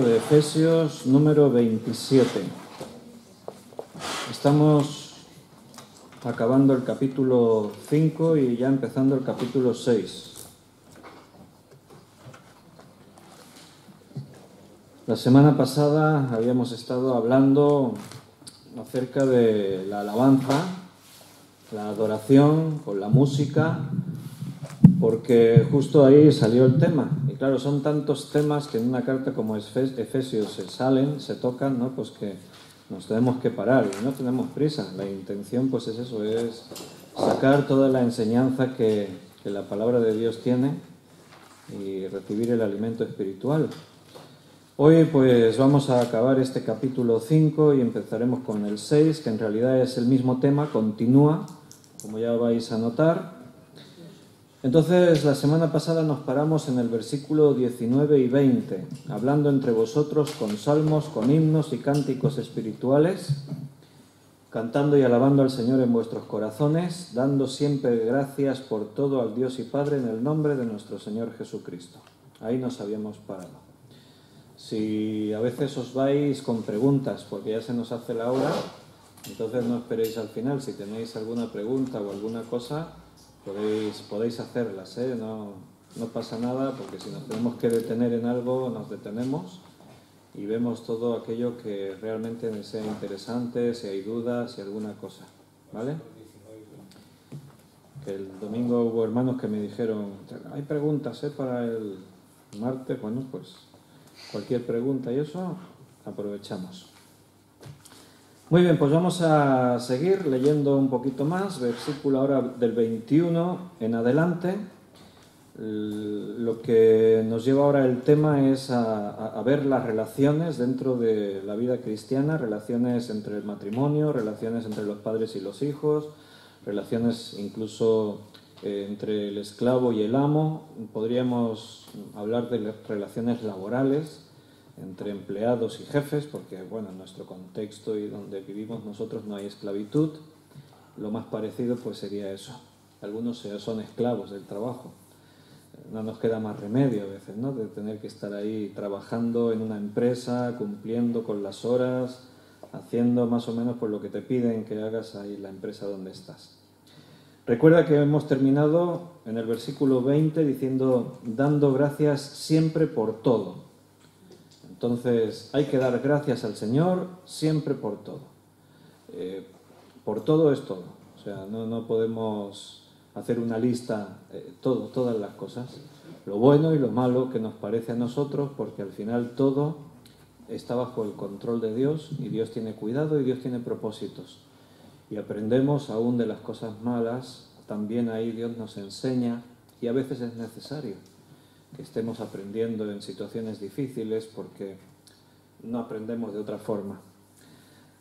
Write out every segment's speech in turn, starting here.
De Efesios número 27. Estamos acabando el capítulo 5 y ya empezando el capítulo 6. La semana pasada habíamos estado hablando acerca de la alabanza, la adoración con la música, porque justo ahí salió el tema. Y claro, son tantos temas que en una carta como Efesios se tocan, ¿no? Pues que nos tenemos que parar y no tenemos prisa. La intención pues es eso, es sacar toda la enseñanza que la palabra de Dios tiene y recibir el alimento espiritual. Hoy pues vamos a acabar este capítulo 5 y empezaremos con el 6, que en realidad es el mismo tema, continúa, como ya vais a notar. Entonces, la semana pasada nos paramos en el versículo 19 y 20, hablando entre vosotros con salmos, con himnos y cánticos espirituales, cantando y alabando al Señor en vuestros corazones, dando siempre gracias por todo al Dios y Padre en el nombre de nuestro Señor Jesucristo. Ahí nos habíamos parado. Si a veces os vais con preguntas, porque ya se nos hace la hora, entonces no esperéis al final. Si tenéis alguna pregunta o alguna cosa, podéis hacerlas, ¿eh? No pasa nada, porque si nos tenemos que detener en algo, nos detenemos y vemos todo aquello que realmente sea interesante, si hay dudas, si alguna cosa, ¿vale? Que el domingo hubo hermanos que me dijeron, hay preguntas, para el martes. Bueno, pues cualquier pregunta y eso aprovechamos. Muy bien, pues vamos a seguir leyendo un poquito más, versículo ahora del 21 en adelante. Lo que nos lleva ahora el tema es a ver las relaciones dentro de la vida cristiana, relaciones entre el matrimonio, relaciones entre los padres y los hijos, relaciones incluso entre el esclavo y el amo. Podríamos hablar de relaciones laborales entre empleados y jefes, porque bueno, en nuestro contexto y donde vivimos nosotros no hay esclavitud. Lo más parecido pues sería eso. Algunos son esclavos del trabajo. No nos queda más remedio a veces, ¿no?, de tener que estar ahí trabajando en una empresa, cumpliendo con las horas, haciendo más o menos por lo que te piden que hagas ahí en la empresa donde estás. Recuerda que hemos terminado en el versículo 20 diciendo, dando gracias siempre por todo. Entonces, hay que dar gracias al Señor siempre por todo. Por todo es todo. O sea, no podemos hacer una lista, todas las cosas. Lo bueno y lo malo que nos parece a nosotros, porque al final todo está bajo el control de Dios y Dios tiene cuidado y Dios tiene propósitos. Y aprendemos aún de las cosas malas, también ahí Dios nos enseña, y a veces es necesario que estemos aprendiendo en situaciones difíciles porque no aprendemos de otra forma.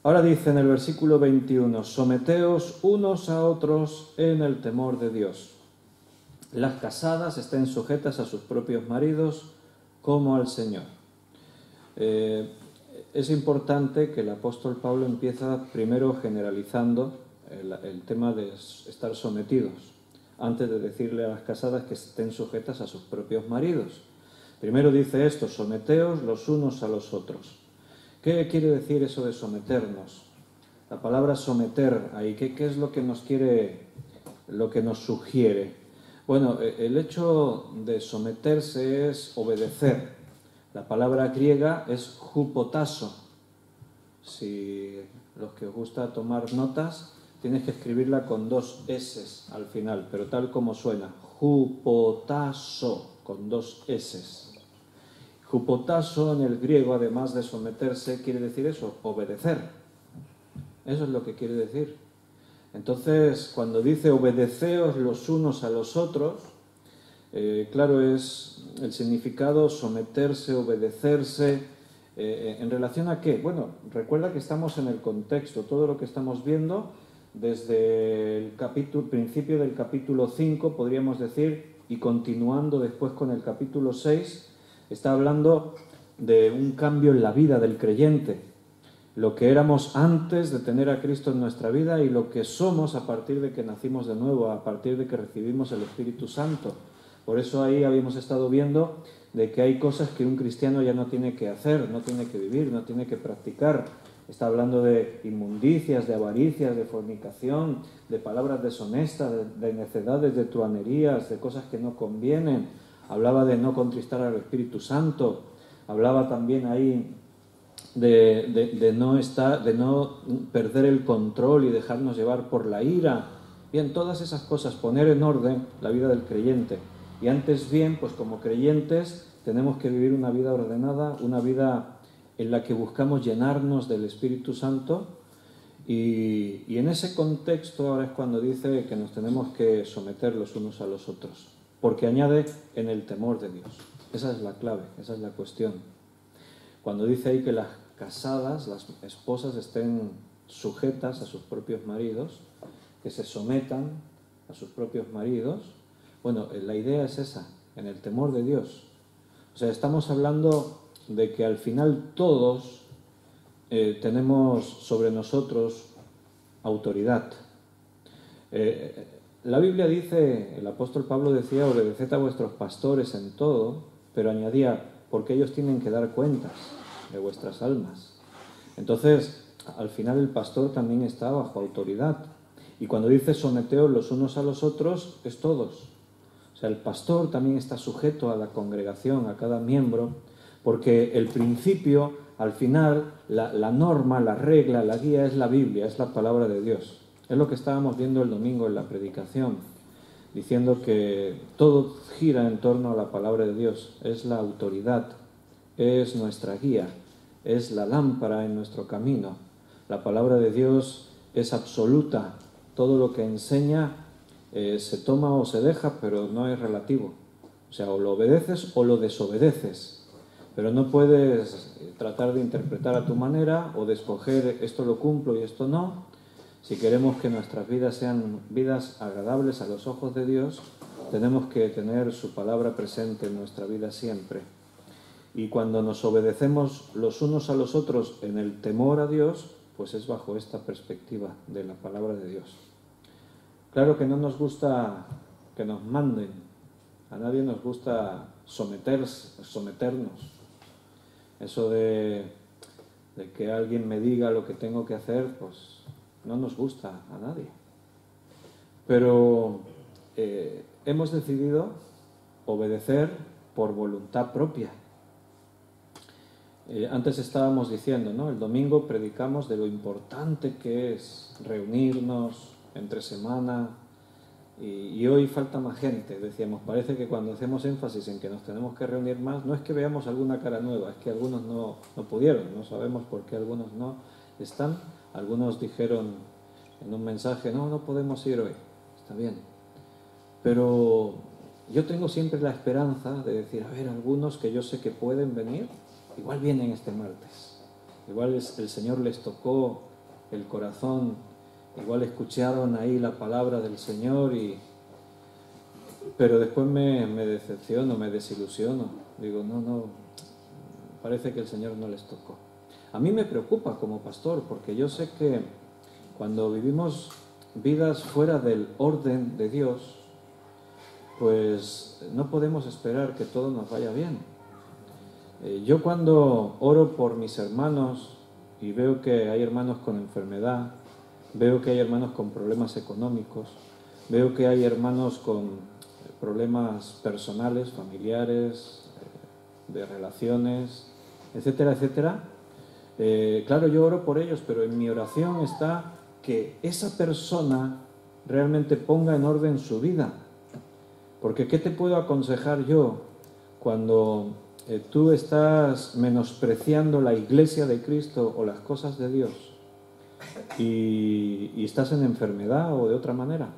Ahora dice en el versículo 21, someteos unos a otros en el temor de Dios. Las casadas estén sujetas a sus propios maridos como al Señor. Es importante que el apóstol Pablo empieza primero generalizando el tema de estar sometidos, antes de decirle a las casadas que estén sujetas a sus propios maridos. Primero dice esto, someteos los unos a los otros. ¿Qué quiere decir eso de someternos? La palabra someter ahí, ¿qué es lo que nos quiere, lo que nos sugiere? Bueno, el hecho de someterse es obedecer. La palabra griega es hupotasso. Si los que os gusta tomar notas, tienes que escribirla con 2 S al final, pero tal como suena, hupotasso, con 2 S. Hupotasso en el griego, además de someterse, quiere decir eso, obedecer. Eso es lo que quiere decir. Entonces, cuando dice obedeceos los unos a los otros, claro, es el significado someterse, obedecerse. ¿En relación a qué? Bueno, recuerda que estamos en el contexto, todo lo que estamos viendo desde el principio del capítulo 5, podríamos decir, y continuando después con el capítulo 6, está hablando de un cambio en la vida del creyente, lo que éramos antes de tener a Cristo en nuestra vida y lo que somos a partir de que nacimos de nuevo, a partir de que recibimos el Espíritu Santo. Por eso ahí habíamos estado viendo de que hay cosas que un cristiano ya no tiene que hacer, no tiene que vivir, no tiene que practicar. Está hablando de inmundicias, de avaricias, de fornicación, de palabras deshonestas, de necedades, de truanerías, de cosas que no convienen. Hablaba de no contristar al Espíritu Santo. Hablaba también ahí de no perder el control y dejarnos llevar por la ira. Bien, todas esas cosas, poner en orden la vida del creyente. Y antes bien, pues como creyentes tenemos que vivir una vida ordenada, una vida en la que buscamos llenarnos del Espíritu Santo, y en ese contexto ahora es cuando dice que nos tenemos que someter los unos a los otros, porque añade en el temor de Dios. Esa es la clave, esa es la cuestión. Cuando dice ahí que las casadas, las esposas estén sujetas a sus propios maridos, que se sometan a sus propios maridos, bueno, la idea es esa, en el temor de Dios. O sea, estamos hablando de que al final todos tenemos sobre nosotros autoridad. La Biblia dice, el apóstol Pablo decía, obedeced a vuestros pastores en todo, pero añadía, porque ellos tienen que dar cuentas de vuestras almas. Entonces, al final el pastor también está bajo autoridad. Y cuando dice someteos los unos a los otros, es todos. O sea, el pastor también está sujeto a la congregación, a cada miembro, porque el principio, al final, la norma, la regla, la guía es la Biblia, es la palabra de Dios. Es lo que estábamos viendo el domingo en la predicación, diciendo que todo gira en torno a la palabra de Dios. Es la autoridad, es nuestra guía, es la lámpara en nuestro camino. La palabra de Dios es absoluta. Todo lo que enseña se toma o se deja, pero no es relativo. O sea, o lo obedeces o lo desobedeces. Pero no puedes tratar de interpretar a tu manera o de escoger esto lo cumplo y esto no. Si queremos que nuestras vidas sean vidas agradables a los ojos de Dios, tenemos que tener su palabra presente en nuestra vida siempre. Y cuando nos obedecemos los unos a los otros en el temor a Dios, pues es bajo esta perspectiva de la palabra de Dios. Claro que no nos gusta que nos manden, a nadie nos gusta someternos. Eso de que alguien me diga lo que tengo que hacer, pues no nos gusta a nadie. Pero hemos decidido obedecer por voluntad propia. Antes estábamos diciendo, ¿no? El domingo predicamos de lo importante que es reunirnos entre semana, y hoy falta más gente. Decíamos, parece que cuando hacemos énfasis en que nos tenemos que reunir más, no es que veamos alguna cara nueva, es que algunos no pudieron, no sabemos por qué algunos no están. Algunos dijeron en un mensaje, no podemos ir hoy, está bien. Pero yo tengo siempre la esperanza de decir, a ver, algunos que yo sé que pueden venir, igual vienen este martes, igual el Señor les tocó el corazón, igual escucharon ahí la palabra del Señor, pero después me decepciono, me desilusiono. Digo, no, parece que el Señor no les tocó. A mí me preocupa como pastor, porque yo sé que cuando vivimos vidas fuera del orden de Dios, pues no podemos esperar que todo nos vaya bien. Yo cuando oro por mis hermanos y veo que hay hermanos con enfermedad, veo que hay hermanos con problemas económicos, veo que hay hermanos con problemas personales, familiares, de relaciones, etcétera, etcétera. Claro, yo oro por ellos, pero en mi oración está que esa persona realmente ponga en orden su vida. Porque ¿qué te puedo aconsejar yo cuando tú estás menospreciando la iglesia de Cristo o las cosas de Dios y estás en enfermedad o de otra manera?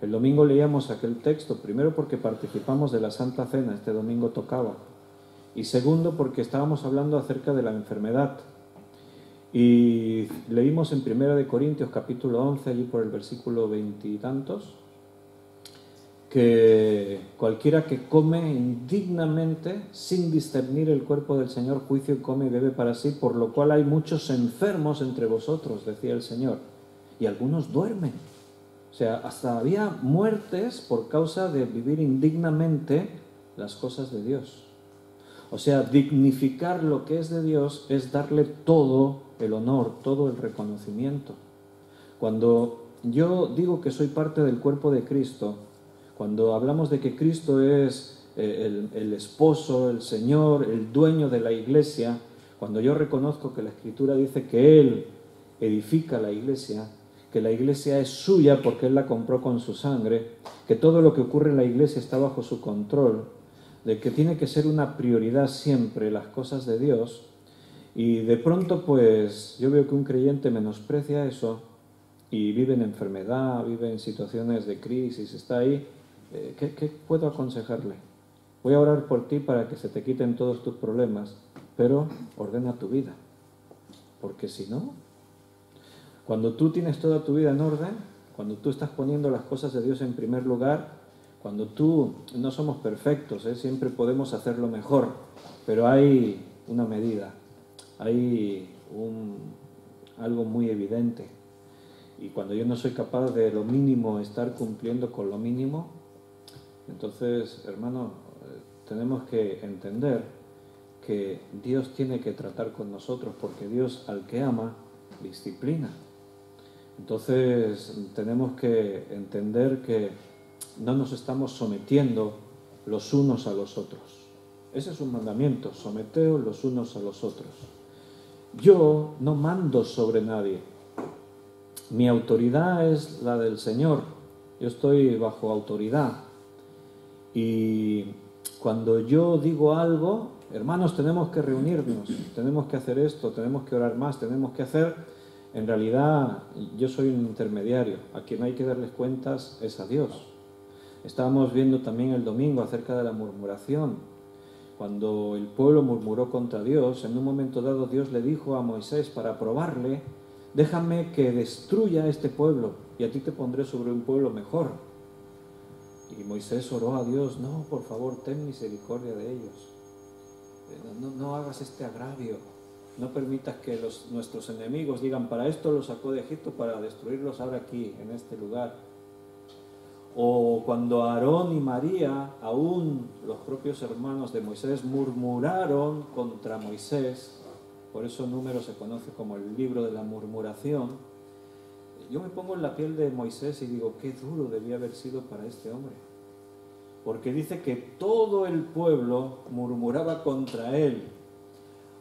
El domingo leíamos aquel texto, primero porque participamos de la Santa Cena, este domingo tocaba, y segundo porque estábamos hablando acerca de la enfermedad. Y leímos en 1 Corintios capítulo 11, allí por el versículo 20 y tantos, que cualquiera que come indignamente, sin discernir el cuerpo del Señor, juicio come y bebe para sí, por lo cual hay muchos enfermos entre vosotros, decía el Señor, y algunos duermen. O sea, hasta había muertes por causa de vivir indignamente las cosas de Dios. O sea, dignificar lo que es de Dios es darle todo el honor, todo el reconocimiento. Cuando yo digo que soy parte del cuerpo de Cristo, cuando hablamos de que Cristo es el esposo, el Señor, el dueño de la iglesia, cuando yo reconozco que la Escritura dice que Él edifica la iglesia, que la iglesia es suya porque Él la compró con su sangre, que todo lo que ocurre en la iglesia está bajo su control, de que tiene que ser una prioridad siempre las cosas de Dios, y de pronto pues yo veo que un creyente menosprecia eso y vive en enfermedad, vive en situaciones de crisis, está ahí, ¿qué puedo aconsejarle? Voy a orar por ti para que se te quiten todos tus problemas, pero ordena tu vida, porque si no, cuando tú tienes toda tu vida en orden, cuando tú estás poniendo las cosas de Dios en primer lugar, cuando tú, no somos perfectos, siempre podemos hacerlo mejor, pero hay una medida, hay algo muy evidente. Y cuando yo no soy capaz de lo mínimo estar cumpliendo con lo mínimo, entonces, hermano, tenemos que entender que Dios tiene que tratar con nosotros, porque Dios al que ama, disciplina. Entonces, tenemos que entender que no nos estamos sometiendo los unos a los otros. Ese es un mandamiento, someteos los unos a los otros. Yo no mando sobre nadie. Mi autoridad es la del Señor. Yo estoy bajo autoridad. Y cuando yo digo algo, hermanos, tenemos que reunirnos, tenemos que hacer esto, tenemos que orar más, tenemos que hacer... En realidad, yo soy un intermediario. A quien hay que darles cuentas es a Dios. Estábamos viendo también el domingo acerca de la murmuración. Cuando el pueblo murmuró contra Dios, en un momento dado Dios le dijo a Moisés para probarle: déjame que destruya este pueblo y a ti te pondré sobre un pueblo mejor. Y Moisés oró a Dios: no, por favor, ten misericordia de ellos. No hagas este agravio. No permitas que nuestros enemigos digan: para esto los sacó de Egipto, para destruirlos ahora aquí, en este lugar. O cuando Aarón y María, aún los propios hermanos de Moisés, murmuraron contra Moisés, por eso Números se conoce como el libro de la murmuración. Yo me pongo en la piel de Moisés y digo: qué duro debía haber sido para este hombre. Porque dice que todo el pueblo murmuraba contra él.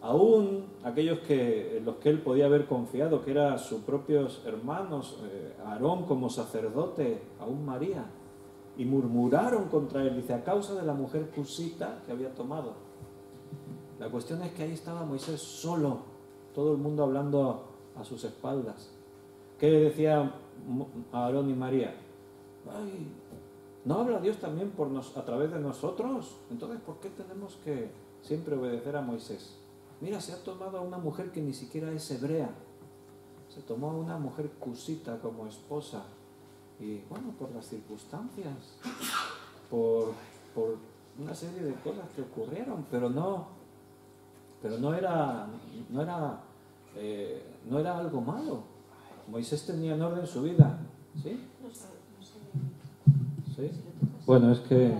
Aún aquellos en los que él podía haber confiado, que eran sus propios hermanos, Aarón como sacerdote, aún María, y murmuraron contra él, dice, a causa de la mujer cusita que había tomado. La cuestión es que ahí estaba Moisés solo, todo el mundo hablando a sus espaldas. ¿Qué le decía Aarón y María? Ay, ¿no habla Dios también a través de nosotros? Entonces, ¿por qué tenemos que siempre obedecer a Moisés? Mira, se ha tomado a una mujer que ni siquiera es hebrea. Se tomó a una mujer cusita como esposa. Y bueno, por las circunstancias, por una serie de cosas que ocurrieron, pero no era algo malo. Moisés tenía en orden su vida. ¿Sí? ¿Sí? Bueno, es que...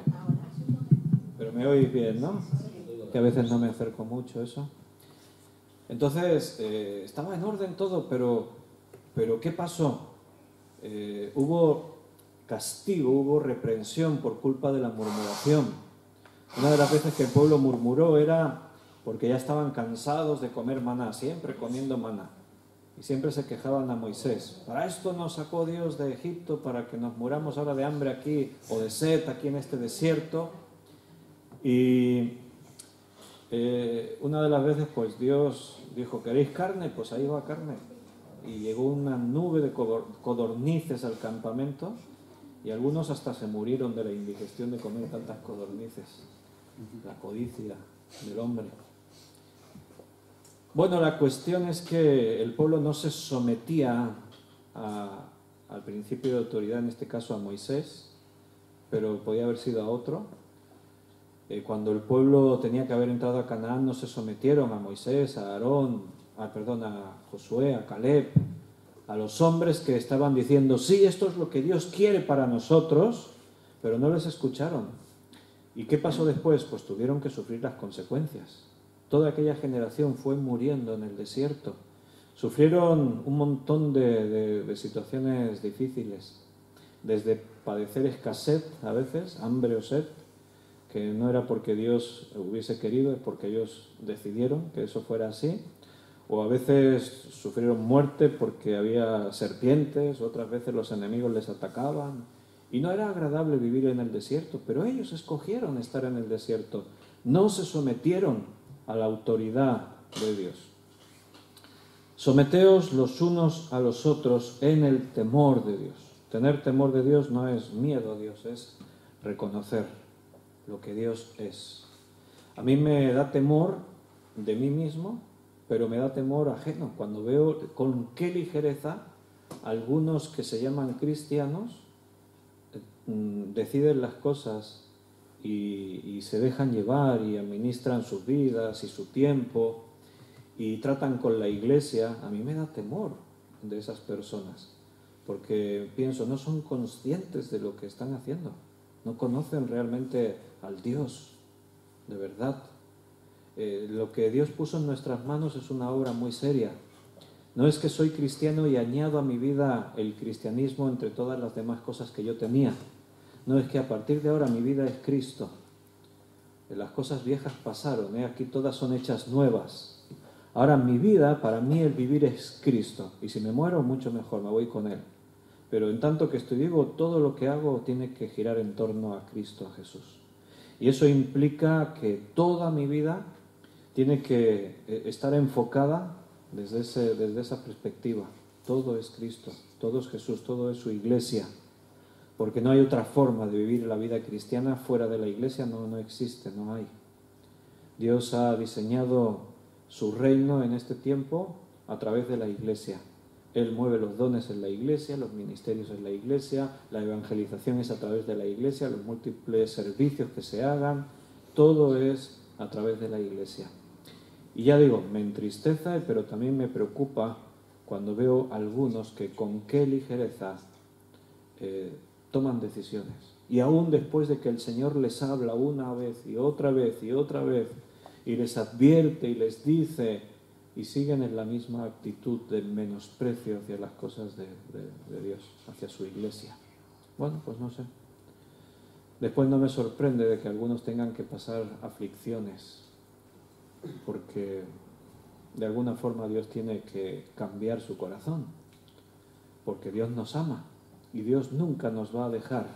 Pero me oís bien, ¿no? Que a veces no me acerco mucho eso. Entonces, estaba en orden todo, pero ¿qué pasó? Hubo castigo, hubo reprensión por culpa de la murmuración. Una de las veces que el pueblo murmuró era porque ya estaban cansados de comer maná, siempre comiendo maná. Y siempre se quejaban a Moisés: para esto nos sacó Dios de Egipto, para que nos muramos ahora de hambre aquí, o de sed aquí en este desierto. Y una de las veces pues Dios dijo: ¿queréis carne? Pues ahí va carne. Y llegó una nube de codornices al campamento, y algunos hasta se murieron de la indigestión de comer tantas codornices. La codicia del hombre. Bueno, la cuestión es que el pueblo no se sometía al principio de autoridad, en este caso a Moisés, pero podía haber sido a otro. Cuando el pueblo tenía que haber entrado a Canaán, no se sometieron a Moisés, a Aarón, a Josué, a Caleb, a los hombres que estaban diciendo: sí, esto es lo que Dios quiere para nosotros, pero no les escucharon. ¿Y qué pasó después? Pues tuvieron que sufrir las consecuencias. Toda aquella generación fue muriendo en el desierto. Sufrieron un montón de situaciones difíciles, desde padecer escasez a veces, hambre o sed, que no era porque Dios hubiese querido, es porque ellos decidieron que eso fuera así, o a veces sufrieron muerte porque había serpientes, otras veces los enemigos les atacaban, y no era agradable vivir en el desierto, pero ellos escogieron estar en el desierto, no se sometieron a la autoridad de Dios. Someteos los unos a los otros en el temor de Dios. Tener temor de Dios no es miedo a Dios, es reconocer lo que Dios es. A mí me da temor de mí mismo, pero me da temor ajeno cuando veo con qué ligereza algunos que se llaman cristianos deciden las cosas y se dejan llevar y administran sus vidas y su tiempo y tratan con la iglesia. A mí me da temor de esas personas, porque pienso, no son conscientes de lo que están haciendo, no conocen realmente al Dios, de verdad. Lo que Dios puso en nuestras manos es una obra muy seria. No es que soy cristiano y añado a mi vida el cristianismo entre todas las demás cosas que yo tenía. No, es que a partir de ahora mi vida es Cristo. Las cosas viejas pasaron, aquí todas son hechas nuevas. Ahora mi vida, para mí el vivir es Cristo. Y si me muero, mucho mejor, me voy con Él. Pero en tanto que estoy vivo, todo lo que hago tiene que girar en torno a Cristo, a Jesús. Y eso implica que toda mi vida tiene que estar enfocada desde esa perspectiva. Todo es Cristo, todo es Jesús, todo es su iglesia. Porque no hay otra forma de vivir la vida cristiana fuera de la iglesia, no existe, no hay. Dios ha diseñado su reino en este tiempo a través de la iglesia. Él mueve los dones en la iglesia, los ministerios en la iglesia, la evangelización es a través de la iglesia, los múltiples servicios que se hagan, todo es a través de la iglesia. Y ya digo, me entristece, pero también me preocupa cuando veo algunos que con qué ligereza toman decisiones. Y aún después de que el Señor les habla una vez y otra vez y otra vez, y les advierte y les dice, y siguen en la misma actitud de menosprecio hacia las cosas de Dios, hacia su iglesia. Bueno, pues no sé. Después no me sorprende de que algunos tengan que pasar aflicciones, porque de alguna forma Dios tiene que cambiar su corazón, porque Dios nos ama y Dios nunca nos va a dejar,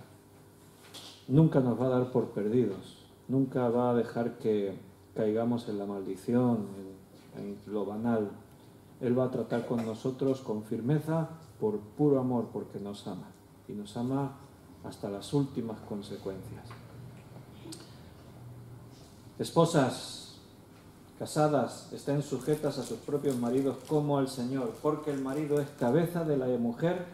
nunca nos va a dar por perdidos, nunca va a dejar que caigamos en la maldición, en lo banal. Él va a tratar con nosotros con firmeza por puro amor, porque nos ama y nos ama hasta las últimas consecuencias. Esposas casadas, estén sujetas a sus propios maridos como al Señor, porque el marido es cabeza de la mujer,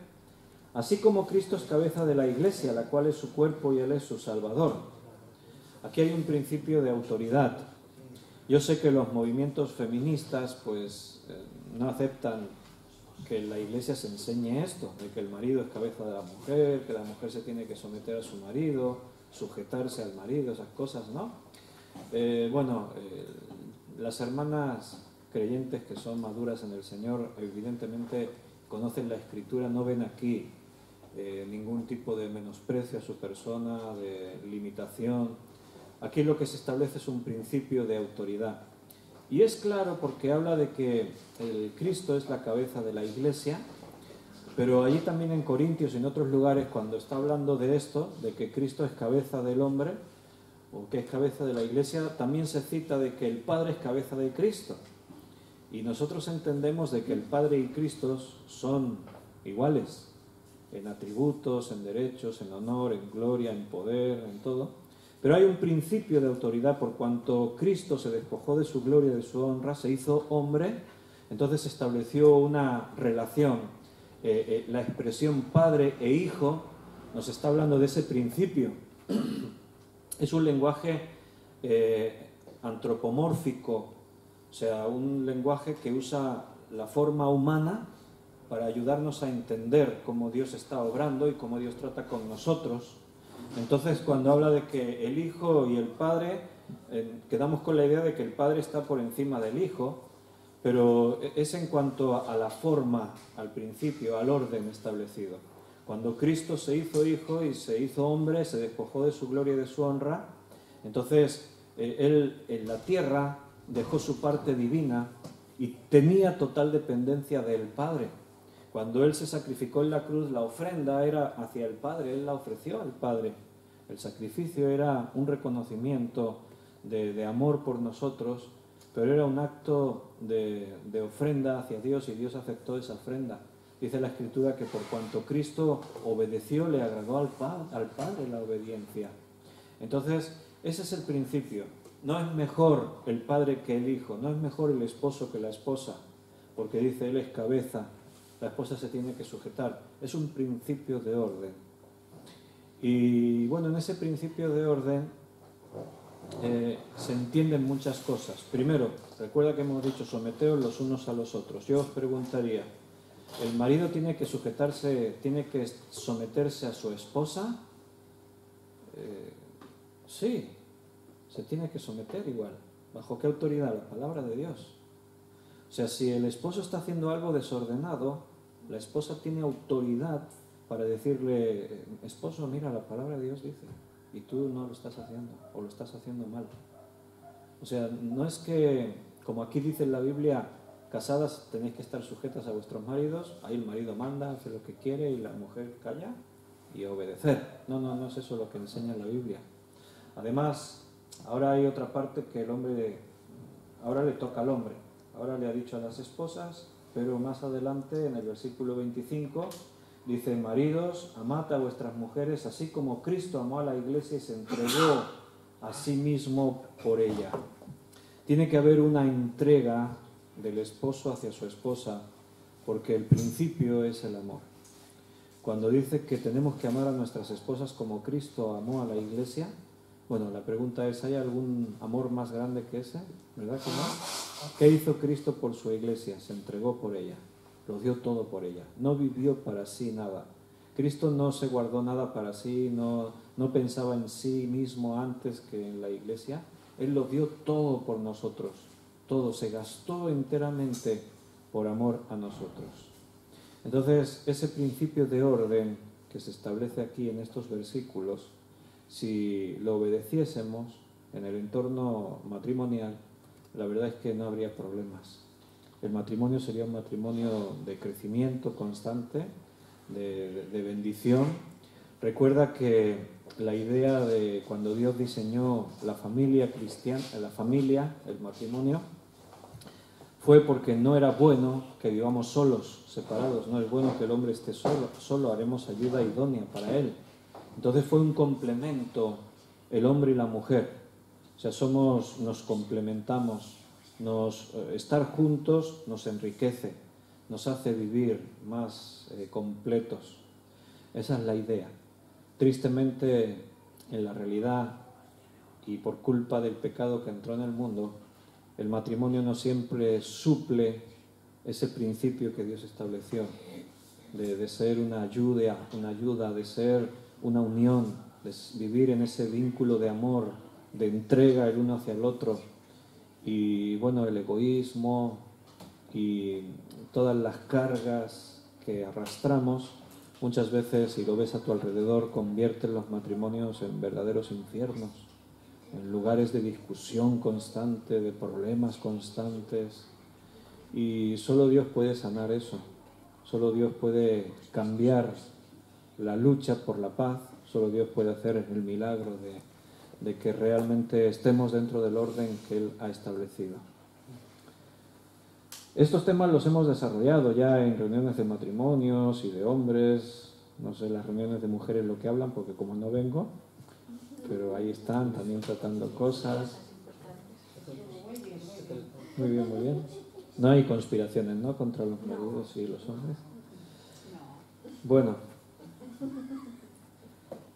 así como Cristo es cabeza de la iglesia, la cual es su cuerpo y Él es su Salvador. Aquí hay un principio de autoridad. Yo sé que los movimientos feministas no aceptan que en la iglesia se enseñe esto, de que el marido es cabeza de la mujer, que la mujer se tiene que someter a su marido, sujetarse al marido, esas cosas, ¿no? Las hermanas creyentes que son maduras en el Señor evidentemente conocen la Escritura, no ven aquí ningún tipo de menosprecio a su persona, de limitación. Aquí lo que se establece es un principio de autoridad. Y es claro porque habla de que el Cristo es la cabeza de la iglesia, pero allí también en Corintios y en otros lugares, cuando está hablando de esto, de que Cristo es cabeza del hombre, o que es cabeza de la iglesia, también se cita de que el Padre es cabeza de Cristo. Y nosotros entendemos de que el Padre y Cristo son iguales en atributos, en derechos, en honor, en gloria, en poder, en todo. Pero hay un principio de autoridad por cuanto Cristo se despojó de su gloria y de su honra, se hizo hombre, entonces se estableció una relación. La expresión padre e hijo nos está hablando de ese principio. Es un lenguaje antropomórfico, o sea, un lenguaje que usa la forma humana para ayudarnos a entender cómo Dios está obrando y cómo Dios trata con nosotros. Entonces, cuando habla de que el Hijo y el Padre, quedamos con la idea de que el Padre está por encima del Hijo, pero es en cuanto a la forma, al principio, al orden establecido. Cuando Cristo se hizo Hijo y se hizo hombre, se despojó de su gloria y de su honra, entonces Él en la tierra dejó su parte divina y tenía total dependencia del Padre. Cuando Él se sacrificó en la cruz, la ofrenda era hacia el Padre, Él la ofreció al Padre. El sacrificio era un reconocimiento de amor por nosotros, pero era un acto de ofrenda hacia Dios y Dios aceptó esa ofrenda. Dice la Escritura que por cuanto Cristo obedeció, le agradó al Padre la obediencia. Entonces, ese es el principio. No es mejor el padre que el hijo, no es mejor el esposo que la esposa, porque dice, él es cabeza, la esposa se tiene que sujetar. Es un principio de orden. Y bueno, en ese principio de orden se entienden muchas cosas. Primero, recuerda que hemos dicho someteos los unos a los otros. Yo os preguntaría, ¿el marido tiene que someterse a su esposa? Sí, se tiene que someter igual. ¿Bajo qué autoridad? La palabra de Dios. O sea, si el esposo está haciendo algo desordenado, la esposa tiene autoridad para decirle, esposo, mira, la palabra de Dios dice, y tú no lo estás haciendo, o lo estás haciendo mal. O sea, no es que, como aquí dice en la Biblia, casadas tenéis que estar sujetas a vuestros maridos, ahí el marido manda, hace lo que quiere y la mujer calla y obedecer. No es eso lo que enseña la Biblia. Además, ahora hay otra parte que ahora le toca al hombre. Ahora le ha dicho a las esposas, pero más adelante en el versículo 25 dice, maridos, amad a vuestras mujeres así como Cristo amó a la iglesia y se entregó a sí mismo por ella. Tiene que haber una entrega del esposo hacia su esposa, porque el principio es el amor. Cuando dice que tenemos que amar a nuestras esposas como Cristo amó a la iglesia, bueno, la pregunta es, ¿hay algún amor más grande que ese? ¿Verdad que no? ¿Qué hizo Cristo por su iglesia? Se entregó por ella, lo dio todo por ella. No vivió para sí nada. Cristo no se guardó nada para sí, no pensaba en sí mismo antes que en la iglesia. Él lo dio todo por nosotros, todo, se gastó enteramente por amor a nosotros. Entonces, ese principio de orden que se establece aquí en estos versículos, si lo obedeciésemos en el entorno matrimonial, la verdad es que no habría problemas. El matrimonio sería un matrimonio de crecimiento constante, de bendición. Recuerda que la idea de cuando Dios diseñó la familia cristiana, el matrimonio, fue porque no era bueno que vivamos solos, separados. No es bueno que el hombre esté solo, haremos ayuda idónea para él. Entonces fue un complemento el hombre y la mujer. O sea, nos complementamos, estar juntos nos enriquece, nos hace vivir más completos. Esa es la idea. Tristemente, en la realidad y por culpa del pecado que entró en el mundo, el matrimonio no siempre suple ese principio que Dios estableció de ser una ayuda, de ser una unión, de vivir en ese vínculo de amor, de entrega el uno hacia el otro. Y bueno, el egoísmo y todas las cargas que arrastramos, muchas veces, si lo ves a tu alrededor, convierten los matrimonios en verdaderos infiernos, en lugares de discusión constante, de problemas constantes. Y solo Dios puede sanar eso, solo Dios puede cambiar la lucha por la paz, solo Dios puede hacer el milagro de que realmente estemos dentro del orden que Él ha establecido. Estos temas los hemos desarrollado ya en reuniones de matrimonios y de hombres, no sé las reuniones de mujeres lo que hablan, porque como no vengo, pero ahí están también tratando cosas. Muy bien, muy bien. No hay conspiraciones, ¿no?, contra los maridos y los hombres. Bueno,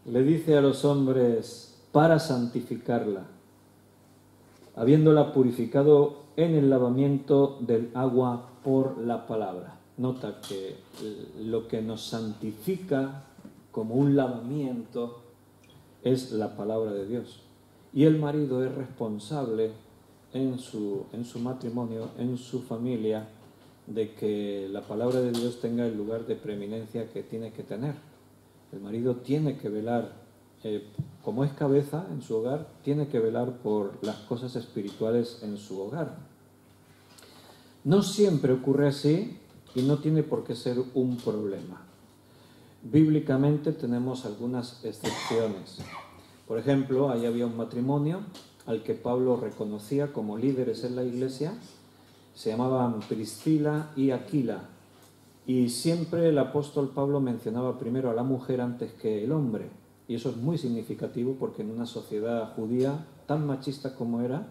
le dice a los hombres, para santificarla, habiéndola purificado en el lavamiento del agua por la palabra. Nota que lo que nos santifica como un lavamiento es la palabra de Dios. Y el marido es responsable en su matrimonio, en su familia, de que la palabra de Dios tenga el lugar de preeminencia que tiene que tener. El marido tiene que velar, como es cabeza en su hogar, tiene que velar por las cosas espirituales en su hogar. No siempre ocurre así y no tiene por qué ser un problema. Bíblicamente tenemos algunas excepciones. Por ejemplo, ahí había un matrimonio al que Pablo reconocía como líderes en la iglesia. Se llamaban Priscila y Aquila. Y siempre el apóstol Pablo mencionaba primero a la mujer antes que el hombre. Y eso es muy significativo porque en una sociedad judía tan machista como era,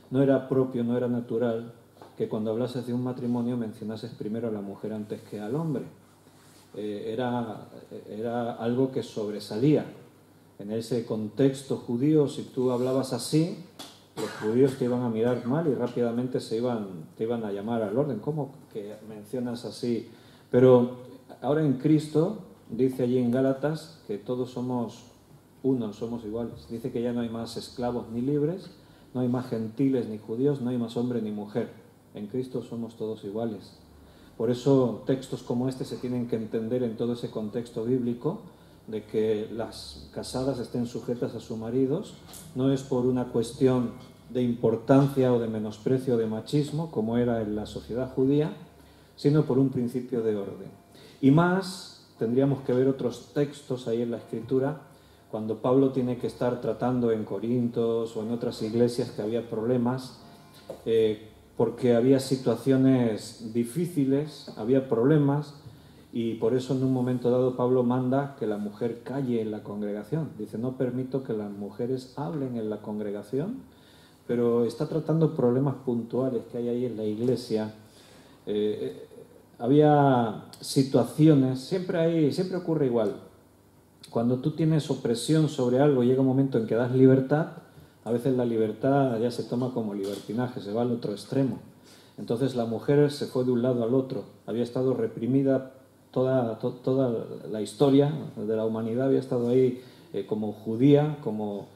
no era propio, no era natural que cuando hablases de un matrimonio mencionases primero a la mujer antes que al hombre. Era algo que sobresalía. En ese contexto judío, si tú hablabas así, los judíos te iban a mirar mal y rápidamente te iban a llamar al orden. ¿Cómo que mencionas así? Pero ahora en Cristo, dice allí en Gálatas, que todos somos uno, somos iguales. Dice que ya no hay más esclavos ni libres, no hay más gentiles ni judíos, no hay más hombre ni mujer. En Cristo somos todos iguales. Por eso textos como este se tienen que entender en todo ese contexto bíblico, de que las casadas estén sujetas a sus maridos, no es por una cuestión de importancia o de menosprecio o de machismo, como era en la sociedad judía, sino por un principio de orden. Y más, tendríamos que ver otros textos ahí en la Escritura, cuando Pablo tiene que estar tratando en Corintos o en otras iglesias que había problemas, porque había situaciones difíciles, había problemas, y por eso en un momento dado Pablo manda que la mujer calle en la congregación. Dice, no permito que las mujeres hablen en la congregación, pero está tratando problemas puntuales que hay ahí en la iglesia. Había situaciones, siempre ocurre igual. Cuando tú tienes opresión sobre algo, llega un momento en que das libertad, a veces la libertad ya se toma como libertinaje, se va al otro extremo. Entonces la mujer se fue de un lado al otro, había estado reprimida. Toda la historia de la humanidad había estado ahí como judía, como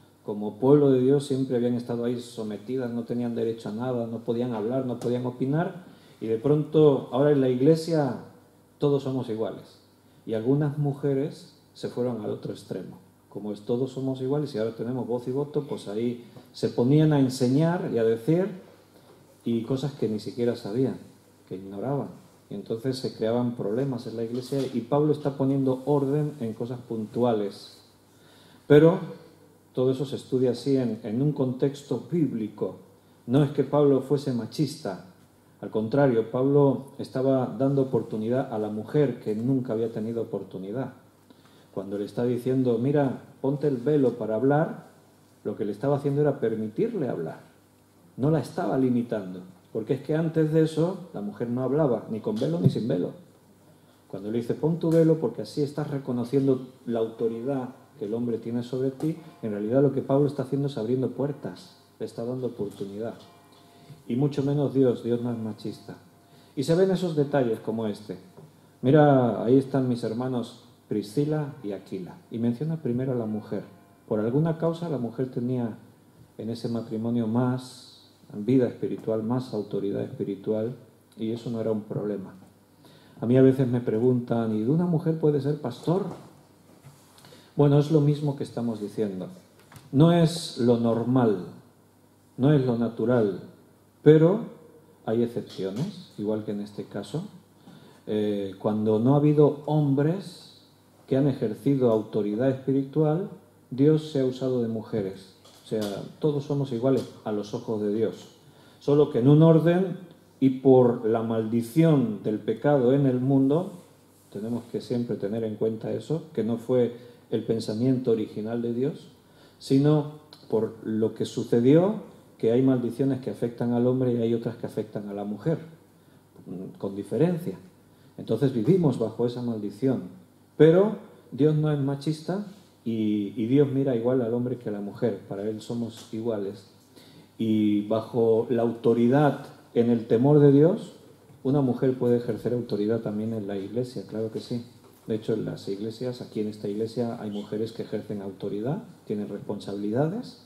pueblo de Dios, siempre habían estado ahí sometidas, no tenían derecho a nada, no podían hablar, no podían opinar, y de pronto ahora en la iglesia todos somos iguales. Y algunas mujeres se fueron al otro extremo. Como es todos somos iguales y ahora tenemos voz y voto, pues ahí se ponían a enseñar y a decir y cosas que ni siquiera sabían, que ignoraban. Y entonces se creaban problemas en la iglesia y Pablo está poniendo orden en cosas puntuales. Pero todo eso se estudia así en un contexto bíblico. No es que Pablo fuese machista. Al contrario, Pablo estaba dando oportunidad a la mujer que nunca había tenido oportunidad. Cuando le está diciendo, mira, ponte el velo para hablar, lo que le estaba haciendo era permitirle hablar. No la estaba limitando. Porque es que antes de eso la mujer no hablaba, ni con velo ni sin velo. Cuando le dice, pon tu velo porque así estás reconociendo la autoridad que el hombre tiene sobre ti, en realidad lo que Pablo está haciendo es abriendo puertas, le está dando oportunidad. Y mucho menos Dios no es machista. Y se ven esos detalles como este. Mira, ahí están mis hermanos Priscila y Aquila. Y menciona primero a la mujer. Por alguna causa la mujer tenía en ese matrimonio más vida espiritual, más autoridad espiritual, y eso no era un problema. A mí a veces me preguntan, ¿y de una mujer puede ser pastor? Bueno, es lo mismo que estamos diciendo. No es lo normal, no es lo natural, pero hay excepciones, igual que en este caso. Cuando no ha habido hombres que han ejercido autoridad espiritual, Dios se ha usado de mujeres. O sea, todos somos iguales a los ojos de Dios. Solo que en un orden y por la maldición del pecado en el mundo, tenemos que siempre tener en cuenta eso, que no fue el pensamiento original de Dios, sino por lo que sucedió, que hay maldiciones que afectan al hombre y hay otras que afectan a la mujer, con diferencia. Entonces vivimos bajo esa maldición. Pero Dios no es machista y Dios mira igual al hombre que a la mujer. Para Él somos iguales. Y bajo la autoridad en el temor de Dios, una mujer puede ejercer autoridad también en la iglesia, claro que sí. De hecho, en las iglesias, aquí en esta iglesia, hay mujeres que ejercen autoridad, tienen responsabilidades.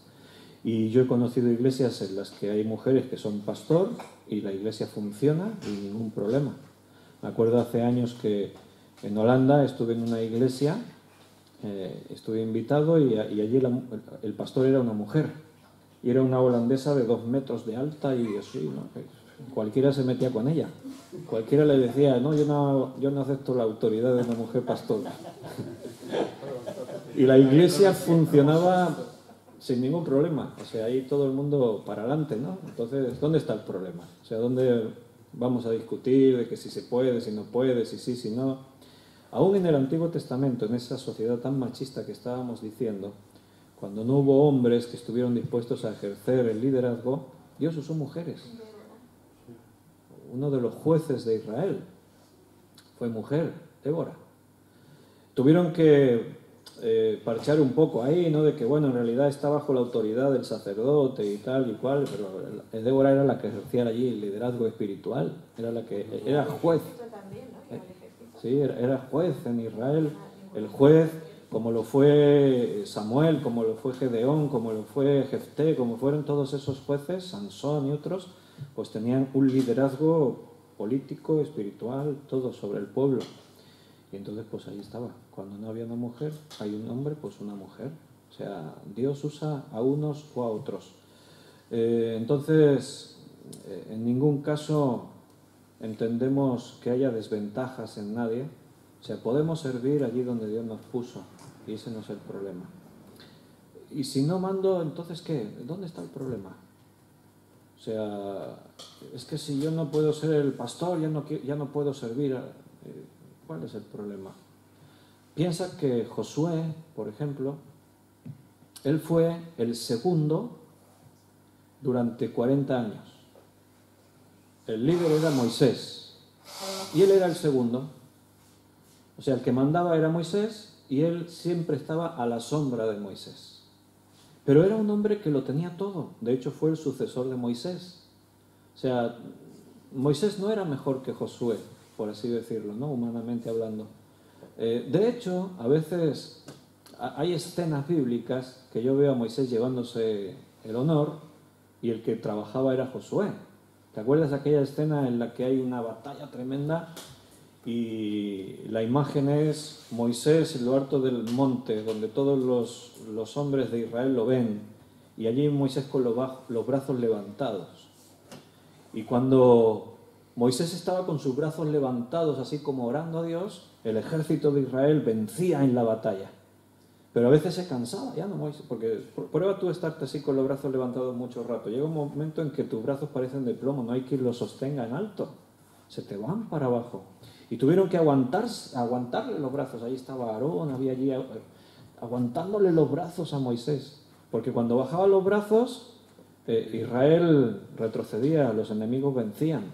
Y yo he conocido iglesias en las que hay mujeres que son pastor y la iglesia funciona y ningún problema. Me acuerdo hace años que en Holanda estuve en una iglesia, estuve invitado y allí el pastor era una mujer. Y era una holandesa de 2 metros de alta y así, ¿no? Cualquiera se metía con ella. Cualquiera le decía, no, yo no acepto la autoridad de una mujer pastora. Y la iglesia funcionaba sin ningún problema. O sea, ahí todo el mundo para adelante, ¿no? Entonces, ¿dónde está el problema? O sea, ¿dónde vamos a discutir de que si se puede, si no puede, si sí, si no? Aún en el Antiguo Testamento, en esa sociedad tan machista que estábamos diciendo, cuando no hubo hombres que estuvieron dispuestos a ejercer el liderazgo, Dios usó mujeres. Uno de los jueces de Israel fue mujer, Débora. Tuvieron que parchar un poco ahí, ¿no? De que, bueno, en realidad está bajo la autoridad del sacerdote y tal y cual, pero Débora era la que ejercía allí el liderazgo espiritual, era la que era juez. Sí, era juez en Israel, el juez, como lo fue Samuel, como lo fue Gedeón, como lo fue Jefté, como fueron todos esos jueces, Sansón y otros, pues tenían un liderazgo político, espiritual, todo sobre el pueblo. Y entonces pues ahí estaba, cuando no había una mujer, hay un hombre, pues una mujer. O sea, Dios usa a unos o a otros. Entonces, en ningún caso entendemos que haya desventajas en nadie. O sea, podemos servir allí donde Dios nos puso y ese no es el problema. Y si no mando, entonces ¿qué? ¿Dónde está el problema? O sea, es que si yo no puedo ser el pastor, ya no puedo servir. ¿Cuál es el problema? Piensa que Josué, por ejemplo, él fue el segundo durante 40 años. El líder era Moisés y él era el segundo. O sea, el que mandaba era Moisés y él siempre estaba a la sombra de Moisés. Pero era un hombre que lo tenía todo. De hecho, fue el sucesor de Moisés. O sea, Moisés no era mejor que Josué, por así decirlo, ¿no? Humanamente hablando. De hecho, a veces hay escenas bíblicas que yo veo a Moisés llevándose el honor y el que trabajaba era Josué. ¿Te acuerdas de aquella escena en la que hay una batalla tremenda y la imagen es Moisés en lo alto del monte, donde todos los hombres de Israel lo ven, y allí Moisés con los brazos levantados? Y cuando Moisés estaba con sus brazos levantados, así como orando a Dios, el ejército de Israel vencía en la batalla. Pero a veces se cansaba, ya no Moisés, porque prueba tú estarte así con los brazos levantados mucho rato. Llega un momento en que tus brazos parecen de plomo, no hay quien los sostenga en alto. Se te van para abajo. Y tuvieron que aguantarle los brazos. Ahí estaba Aarón, había allí aguantándole los brazos a Moisés. Porque cuando bajaba los brazos, Israel retrocedía, los enemigos vencían.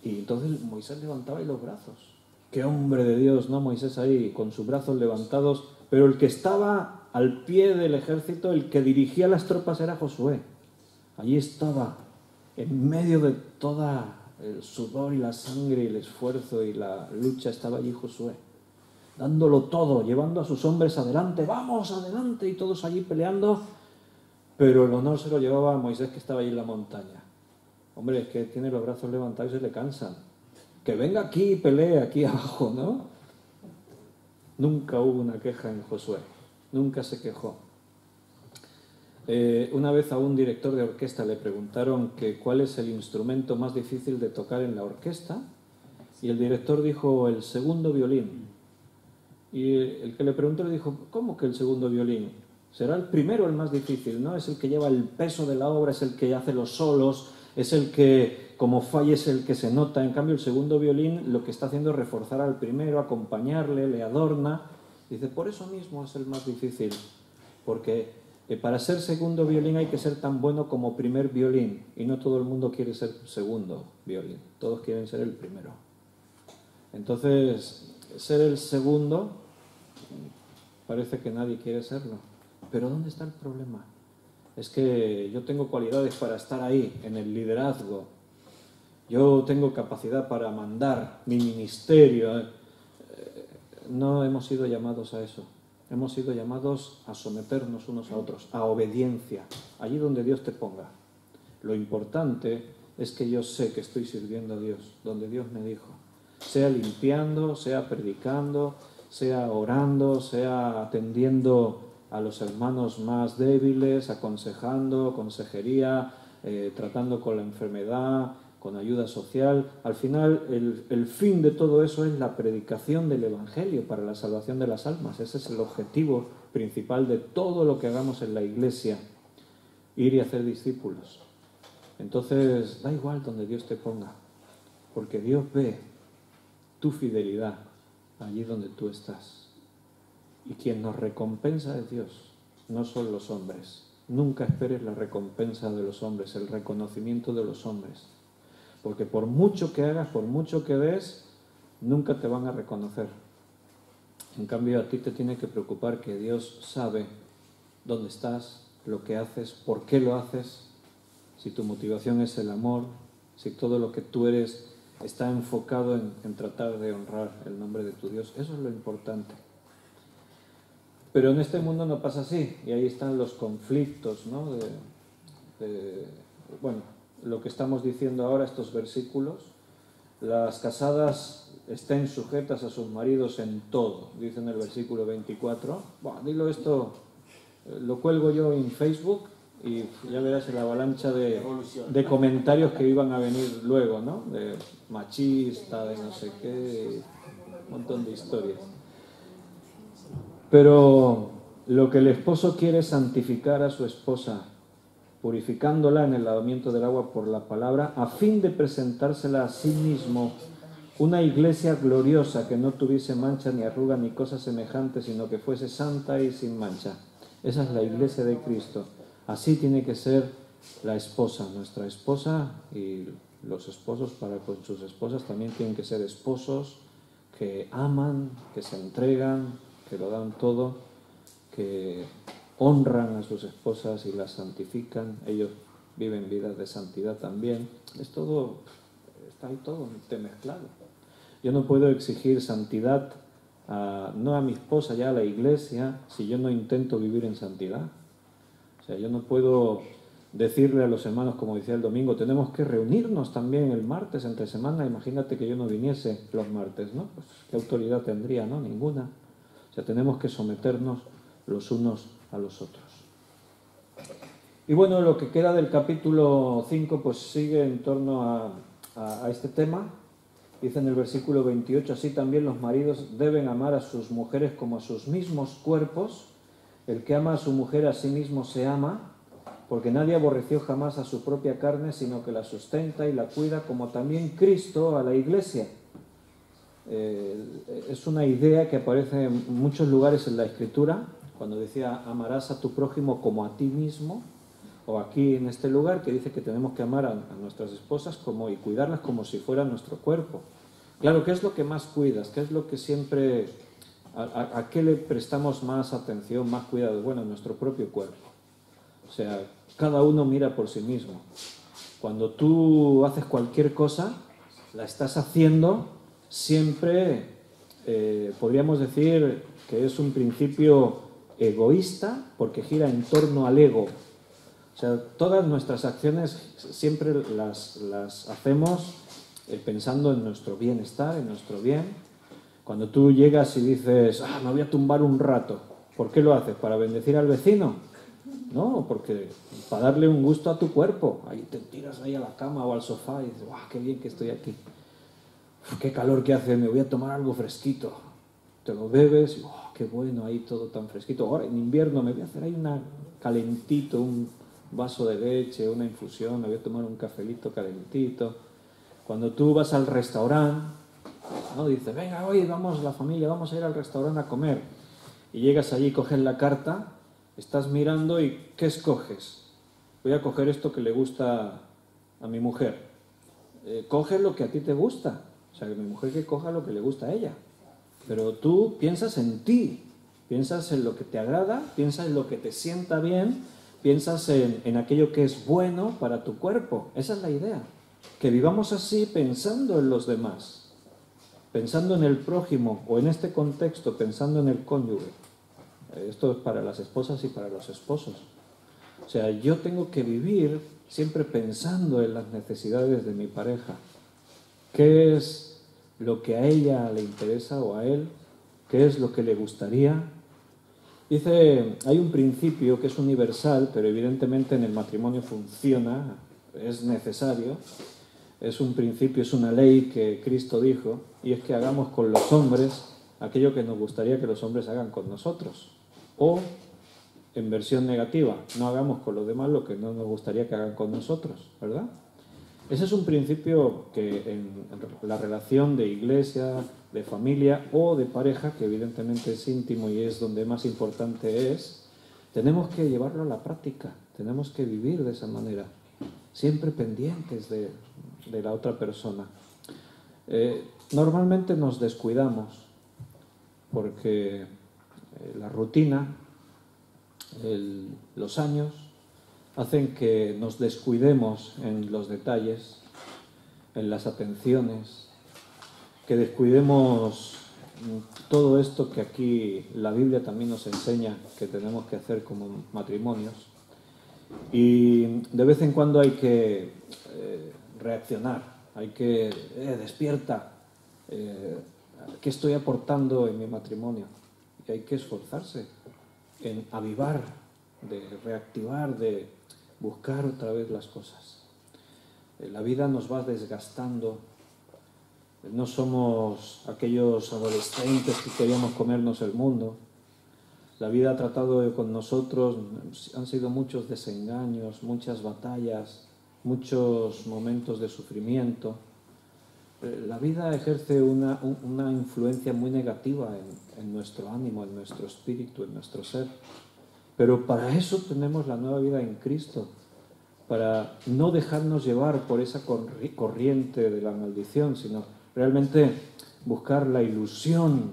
Y entonces Moisés levantaba ahí los brazos. Qué hombre de Dios, ¿no? Moisés ahí con sus brazos levantados. Pero el que estaba al pie del ejército, el que dirigía las tropas era Josué. Allí estaba, en medio de toda el sudor y la sangre y el esfuerzo y la lucha, estaba allí Josué, dándolo todo, llevando a sus hombres adelante, vamos, adelante, y todos allí peleando, pero el honor se lo llevaba a Moisés, que estaba allí en la montaña. Hombre, es que tiene los brazos levantados y se le cansan. Que venga aquí y pelee aquí abajo, ¿no? Nunca hubo una queja en Josué, nunca se quejó. Una vez a un director de orquesta le preguntaron que cuál es el instrumento más difícil de tocar en la orquesta y el director dijo el segundo violín. Y el que le preguntó le dijo, ¿cómo que el segundo violín? Será el primero el más difícil, ¿no? Es el que lleva el peso de la obra, es el que hace los solos, es el que, como falla, es el que se nota. En cambio, el segundo violín lo que está haciendo es reforzar al primero, acompañarle, le adorna. Dice, por eso mismo es el más difícil, porque para ser segundo violín hay que ser tan bueno como primer violín, y no todo el mundo quiere ser segundo violín, todos quieren ser el primero. Entonces, ser el segundo, parece que nadie quiere serlo. Pero ¿dónde está el problema? Es que yo tengo cualidades para estar ahí, en el liderazgo. Yo tengo capacidad para mandar mi ministerio. no hemos sido llamados a eso. Hemos sido llamados a someternos unos a otros, a obediencia, allí donde Dios te ponga. Lo importante es que yo sé que estoy sirviendo a Dios, donde Dios me dijo. Sea limpiando, sea predicando, sea orando, sea atendiendo a los hermanos más débiles, aconsejando, consejería, tratando con la enfermedad, con ayuda social. Al final, el fin de todo eso es la predicación del Evangelio para la salvación de las almas. Ese es el objetivo principal de todo lo que hagamos en la Iglesia, ir y hacer discípulos. Entonces, da igual donde Dios te ponga, porque Dios ve tu fidelidad allí donde tú estás. Y quien nos recompensa es Dios, no son los hombres. Nunca esperes la recompensa de los hombres, el reconocimiento de los hombres. Porque por mucho que hagas, por mucho que des, nunca te van a reconocer. En cambio, a ti te tiene que preocupar que Dios sabe dónde estás, lo que haces, por qué lo haces, si tu motivación es el amor, si todo lo que tú eres está enfocado en tratar de honrar el nombre de tu Dios. Eso es lo importante. Pero en este mundo no pasa así, y ahí están los conflictos, ¿no? Bueno, lo que estamos diciendo ahora, estos versículos. Las casadas estén sujetas a sus maridos en todo, dice en el versículo 24. Bueno, dilo esto, lo cuelgo yo en Facebook y ya verás la avalancha de comentarios que iban a venir luego, ¿no? De machista, de no sé qué, un montón de historias. Pero lo que el esposo quiere es santificar a su esposa, purificándola en el lavamiento del agua por la palabra, a fin de presentársela a sí mismo una iglesia gloriosa, que no tuviese mancha ni arruga ni cosa semejante, sino que fuese santa y sin mancha. Esa es la iglesia de Cristo. Así tiene que ser la esposa, nuestra esposa, y los esposos para con sus esposas también tienen que ser esposos que aman, que se entregan, que lo dan todo, que honran a sus esposas y las santifican. Ellos viven vidas de santidad también. Es todo, está ahí todo mezclado. Yo no puedo exigir santidad no a mi esposa, ya a la iglesia, si yo no intento vivir en santidad. O sea, yo no puedo decirle a los hermanos, como decía el domingo, tenemos que reunirnos también el martes entre semana. Imagínate que yo no viniese los martes, ¿no? Pues, ¿qué autoridad tendría? ¿No? Ninguna. O sea, tenemos que someternos los unos a los otros. Y bueno, lo que queda del capítulo 5 pues sigue en torno a este tema. Dice en el versículo 28, así también los maridos deben amar a sus mujeres como a sus mismos cuerpos. El que ama a su mujer a sí mismo se ama, porque nadie aborreció jamás a su propia carne, sino que la sustenta y la cuida, como también Cristo a la iglesia. Es una idea que aparece en muchos lugares en la Escritura, cuando decía amarás a tu prójimo como a ti mismo, o aquí en este lugar que dice que tenemos que amar a nuestras esposas y cuidarlas como si fuera nuestro cuerpo. Claro, ¿qué es lo que más cuidas? ¿Qué es lo que siempre, a qué le prestamos más atención, más cuidado? Bueno, nuestro propio cuerpo. O sea, cada uno mira por sí mismo. Cuando tú haces cualquier cosa, la estás haciendo siempre, podríamos decir que es un principio egoísta, porque gira en torno al ego. O sea, todas nuestras acciones siempre las hacemos pensando en nuestro bienestar, en nuestro bien. Cuando tú llegas y dices, me voy a tumbar un rato, ¿por qué lo haces? ¿Para bendecir al vecino? No, porque para darle un gusto a tu cuerpo. Ahí te tiras ahí a la cama o al sofá y dices, qué bien que estoy aquí. Qué calor que hace, me voy a tomar algo fresquito. Te lo bebes y qué bueno, ahí todo tan fresquito. Ahora en invierno me voy a hacer ahí calentito, un vaso de leche, una infusión, me voy a tomar un cafelito calentito. Cuando tú vas al restaurante, ¿no? Dices, venga, hoy vamos la familia, vamos a ir al restaurante a comer. Y llegas allí, coges la carta, estás mirando y ¿qué escoges? Voy a coger esto que le gusta a mi mujer. Coge lo que a ti te gusta. O sea, que mi mujer que coja lo que le gusta a ella. Pero tú piensas en ti, piensas en lo que te agrada, piensas en lo que te sienta bien, piensas en aquello que es bueno para tu cuerpo. Esa es la idea. Que vivamos así pensando en los demás. pensando en el prójimo, o en este contexto, pensando en el cónyuge. Esto es para las esposas y para los esposos. O sea, yo tengo que vivir siempre pensando en las necesidades de mi pareja. ¿Qué es lo que a ella le interesa o a él? ¿Qué es lo que le gustaría? Dice, hay un principio que es universal, pero evidentemente en el matrimonio funciona, es necesario. Es un principio, es una ley que Cristo dijo, y es que hagamos con los hombres aquello que nos gustaría que los hombres hagan con nosotros. O, en versión negativa, no hagamos con los demás lo que no nos gustaría que hagan con nosotros, ¿verdad? Ese es un principio que en la relación de iglesia, de familia o de pareja, que evidentemente es íntimo y es donde más importante es, tenemos que llevarlo a la práctica, tenemos que vivir de esa manera, siempre pendientes de la otra persona. Normalmente nos descuidamos porque la rutina, los años, hacen que nos descuidemos en los detalles, en las atenciones, que descuidemos todo esto que aquí la Biblia también nos enseña que tenemos que hacer como matrimonios. Y de vez en cuando hay que reaccionar, hay que despierta, ¿qué estoy aportando en mi matrimonio? Y hay que esforzarse en avivar, de reactivar, de buscar otra vez las cosas. La vida nos va desgastando. No somos aquellos adolescentes que queríamos comernos el mundo. La vida ha tratado con nosotros, han sido muchos desengaños, muchas batallas, muchos momentos de sufrimiento. La vida ejerce una influencia muy negativa en nuestro ánimo, en nuestro espíritu, en nuestro ser. Pero para eso tenemos la nueva vida en Cristo, para no dejarnos llevar por esa corriente de la maldición, sino realmente buscar la ilusión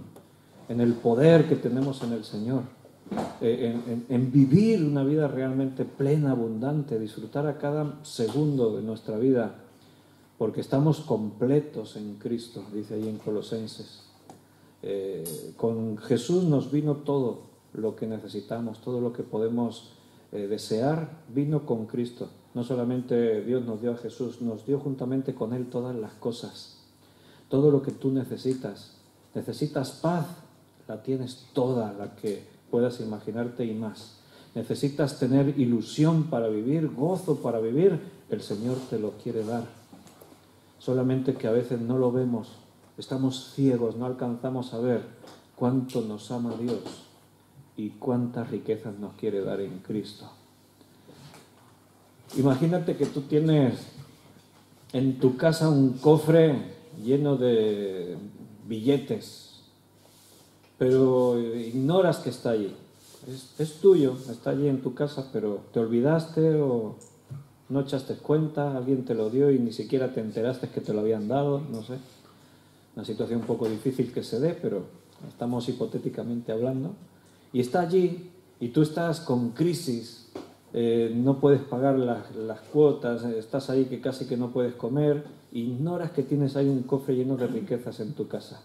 en el poder que tenemos en el Señor, en vivir una vida realmente plena, abundante, disfrutar a cada segundo de nuestra vida, porque estamos completos en Cristo, dice ahí en Colosenses. Con Jesús nos vino todo lo que necesitamos, todo lo que podemos desear, vino con Cristo. No solamente Dios nos dio a Jesús, nos dio juntamente con Él todas las cosas, todo lo que tú necesitas. Necesitas paz, la tienes toda, la que puedas imaginarte y más. Necesitas tener ilusión para vivir, gozo para vivir, el Señor te lo quiere dar. Solamente que a veces no lo vemos, estamos ciegos, no alcanzamos a ver cuánto nos ama Dios y cuántas riquezas nos quiere dar en Cristo. Imagínate que tú tienes en tu casa un cofre lleno de billetes, pero ignoras que está allí. Es tuyo, está allí en tu casa, pero te olvidaste o no echaste cuenta, alguien te lo dio y ni siquiera te enteraste que te lo habían dado, no sé. Una situación un poco difícil que se dé, pero estamos hipotéticamente hablando. Y está allí y tú estás con crisis, no puedes pagar las cuotas, estás ahí que casi que no puedes comer, ignoras que tienes ahí un cofre lleno de riquezas en tu casa.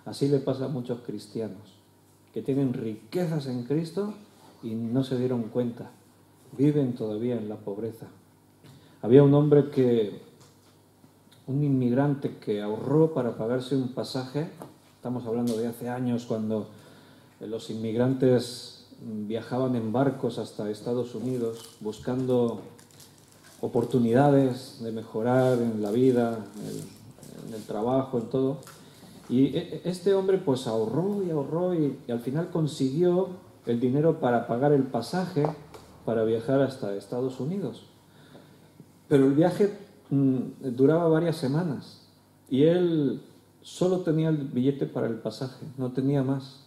Así le pasa a muchos cristianos, que tienen riquezas en Cristo y no se dieron cuenta, viven todavía en la pobreza. Había un hombre un inmigrante que ahorró para pagarse un pasaje, estamos hablando de hace años cuando los inmigrantes viajaban en barcos hasta Estados Unidos buscando oportunidades de mejorar en la vida, en el trabajo, en todo. Y este hombre pues ahorró y al final consiguió el dinero para pagar el pasaje para viajar hasta Estados Unidos. Pero el viaje duraba varias semanas y él solo tenía el billete para el pasaje, no tenía más.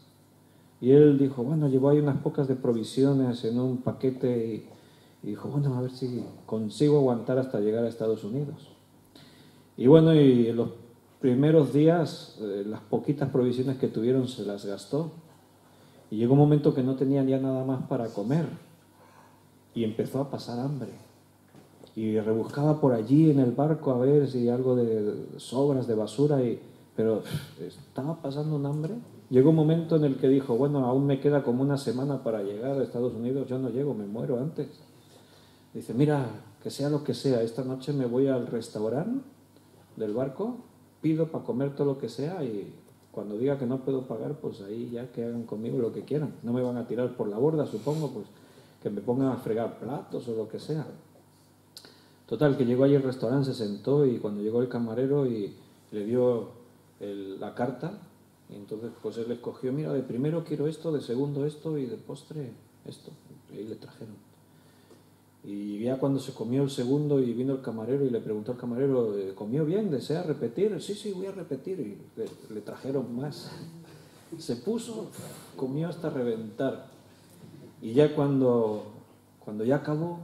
Y él dijo, bueno, llevó ahí unas pocas de provisiones en un paquete y dijo, bueno, a ver si consigo aguantar hasta llegar a Estados Unidos. Y bueno, y en los primeros días, las poquitas provisiones que tuvieron se las gastó. Y llegó un momento que no tenían ya nada más para comer. Y empezó a pasar hambre. Y rebuscaba por allí en el barco a ver si algo de sobras, de basura, y pero estaba pasando un hambre. Llegó un momento en el que dijo, bueno, aún me queda como una semana para llegar a Estados Unidos, yo no llego, me muero antes. Dice, mira, que sea lo que sea, esta noche me voy al restaurante del barco, pido para comer todo lo que sea y cuando diga que no puedo pagar, pues ahí ya que hagan conmigo lo que quieran. No me van a tirar por la borda, supongo, pues que me pongan a fregar platos o lo que sea. Total, que llegó allí al restaurante, se sentó y cuando llegó el camarero y le dio la carta, y entonces pues él escogió, mira, de primero quiero esto, de segundo esto y de postre esto. Y ahí le trajeron. Y ya cuando se comió el segundo y vino el camarero y le preguntó al camarero, ¿comió bien? ¿Desea repetir? Sí, sí, voy a repetir. Y le trajeron más. Se puso, comió hasta reventar. Y ya cuando ya acabó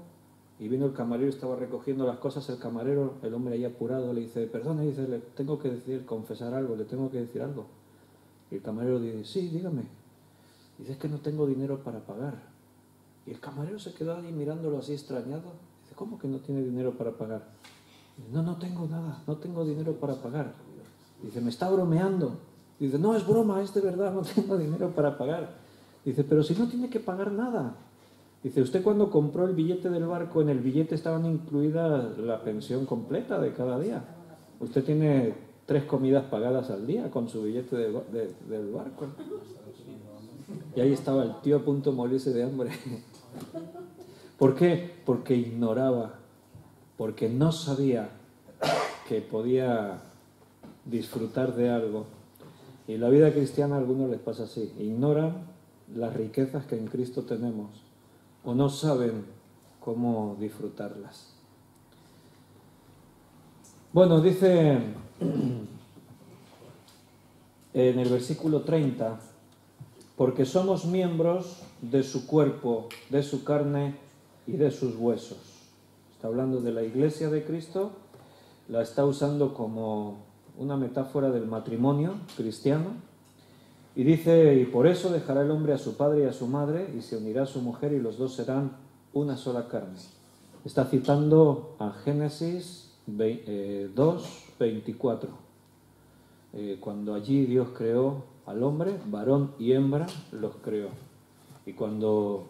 y vino el camarero y estaba recogiendo las cosas, el camarero, el hombre ahí apurado, le dice, perdona, dice, le tengo que decir, confesar algo, le tengo que decir algo. Y el camarero dice, sí, dígame. Dice, es que no tengo dinero para pagar. Y el camarero se quedó ahí mirándolo así extrañado. Dice, ¿cómo que no tiene dinero para pagar? Dice, no tengo nada, no tengo dinero para pagar. Dice, me está bromeando. Dice, no, es broma, es de verdad, no tengo dinero para pagar. Dice, pero si no tiene que pagar nada. Dice, usted cuando compró el billete del barco, en el billete estaban incluidas la pensión completa de cada día. Usted tiene 3 comidas pagadas al día con su billete del barco. Y ahí estaba el tío a punto de morirse de hambre. ¿Por qué? Porque ignoraba, porque no sabía que podía disfrutar de algo. Y la vida cristiana a algunos les pasa así. Ignoran las riquezas que en Cristo tenemos o no saben cómo disfrutarlas. Bueno, dice en el versículo 30, porque somos miembros de su cuerpo, de su carne y de sus huesos. Está hablando de la iglesia de Cristo, la está usando como una metáfora del matrimonio cristiano, y dice, y por eso dejará el hombre a su padre y a su madre, y se unirá a su mujer, y los dos serán una sola carne. Está citando a Génesis 2:24, cuando allí Dios creó al hombre, varón y hembra los creó. Y cuando,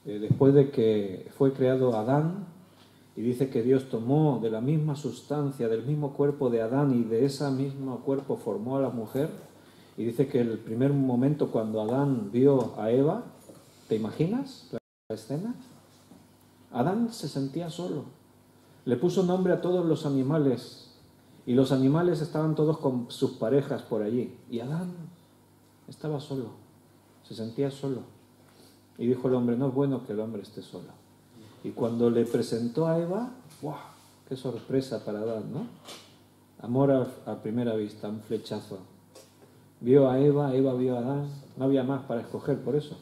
después de que fue creado Adán, y dice que Dios tomó de la misma sustancia, del mismo cuerpo de Adán, y de ese mismo cuerpo formó a la mujer, y dice que el primer momento cuando Adán vio a Eva, ¿te imaginas la escena? Adán se sentía solo, le puso nombre a todos los animales, y los animales estaban todos con sus parejas por allí, y Adán estaba solo, se sentía solo. Y dijo el hombre, no es bueno que el hombre esté solo. Y cuando le presentó a Eva, ¡guau! ¡Qué sorpresa para Adán!, ¿no? Amor a primera vista, un flechazo. Vio a Eva, Eva vio a Adán, no había más para escoger por eso.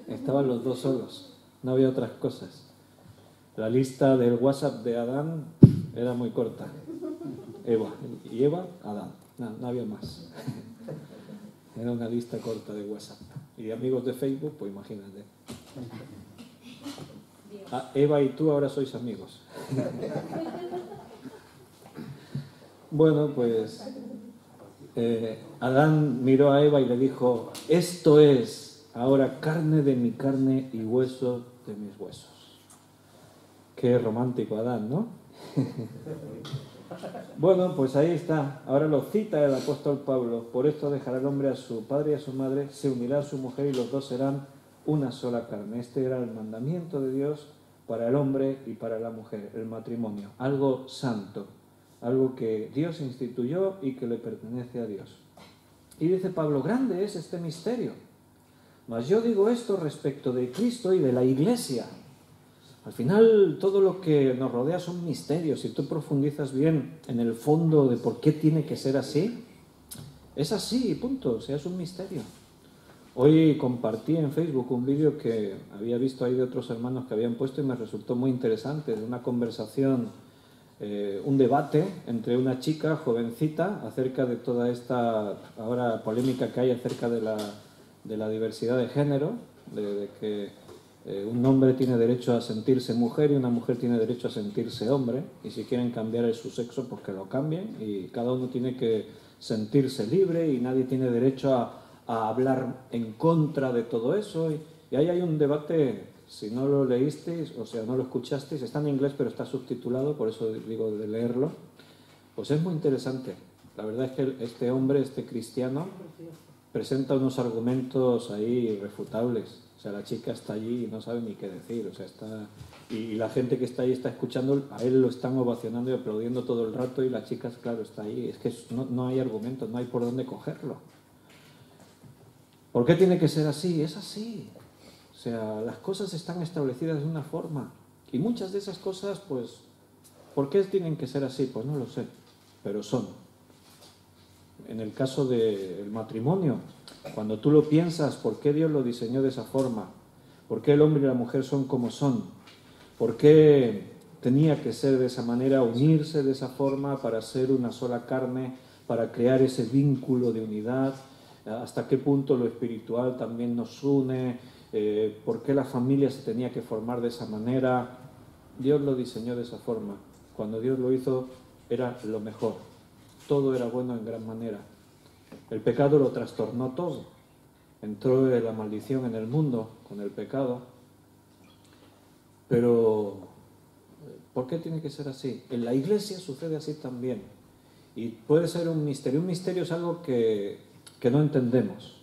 Estaban los dos solos, no había otras cosas. La lista del WhatsApp de Adán era muy corta. Eva, y Eva, Adán, no había más. Era una lista corta de WhatsApp. Y amigos de Facebook, pues imagínate. Eva y tú ahora sois amigos. Bueno, pues Adán miró a Eva y le dijo, esto es ahora carne de mi carne y hueso de mis huesos. Qué romántico Adán, ¿no? Bueno, pues ahí está. Ahora lo cita el apóstol Pablo. Por esto dejará el hombre a su padre y a su madre, se unirá a su mujer y los dos serán una sola carne. Este era el mandamiento de Dios para el hombre y para la mujer, el matrimonio. Algo santo, algo que Dios instituyó y que le pertenece a Dios. Y dice Pablo, grande es este misterio. Mas yo digo esto respecto de Cristo y de la Iglesia. Al final todo lo que nos rodea son misterios. Si tú profundizas bien en el fondo de por qué tiene que ser así, es así, punto. O sea, es un misterio. Hoy compartí en Facebook un vídeo que había visto ahí de otros hermanos que habían puesto y me resultó muy interesante, de una conversación, un debate entre una chica jovencita acerca de toda esta ahora polémica que hay acerca de la diversidad de género, de que un hombre tiene derecho a sentirse mujer y una mujer tiene derecho a sentirse hombre, y si quieren cambiar su sexo, pues que lo cambien, y cada uno tiene que sentirse libre y nadie tiene derecho a hablar en contra de todo eso. Y ahí hay un debate, si no lo leísteis, o sea, no lo escuchasteis, está en inglés pero está subtitulado, por eso digo de leerlo. Pues es muy interesante. La verdad es que este hombre, este cristiano, presenta unos argumentos ahí irrefutables. O sea, la chica está allí y no sabe ni qué decir. O sea, y la gente que está ahí está escuchando, a él lo están ovacionando y aplaudiendo todo el rato y la chica, claro, está ahí. Es que no hay argumentos, no hay por dónde cogerlo. ¿Por qué tiene que ser así? Es así. O sea, las cosas están establecidas de una forma. Y muchas de esas cosas, pues, ¿por qué tienen que ser así? Pues no lo sé, pero son. En el caso del matrimonio, cuando tú lo piensas, ¿por qué Dios lo diseñó de esa forma? ¿Por qué el hombre y la mujer son como son? ¿Por qué tenía que ser de esa manera, unirse de esa forma para ser una sola carne, para crear ese vínculo de unidad? ¿Hasta qué punto lo espiritual también nos une? ¿Por qué la familia se tenía que formar de esa manera? Dios lo diseñó de esa forma. Cuando Dios lo hizo, era lo mejor. Todo era bueno en gran manera. El pecado lo trastornó todo. Entró la maldición en el mundo con el pecado. Pero, ¿por qué tiene que ser así? En la iglesia sucede así también. Y puede ser un misterio. Un misterio es algo que no entendemos,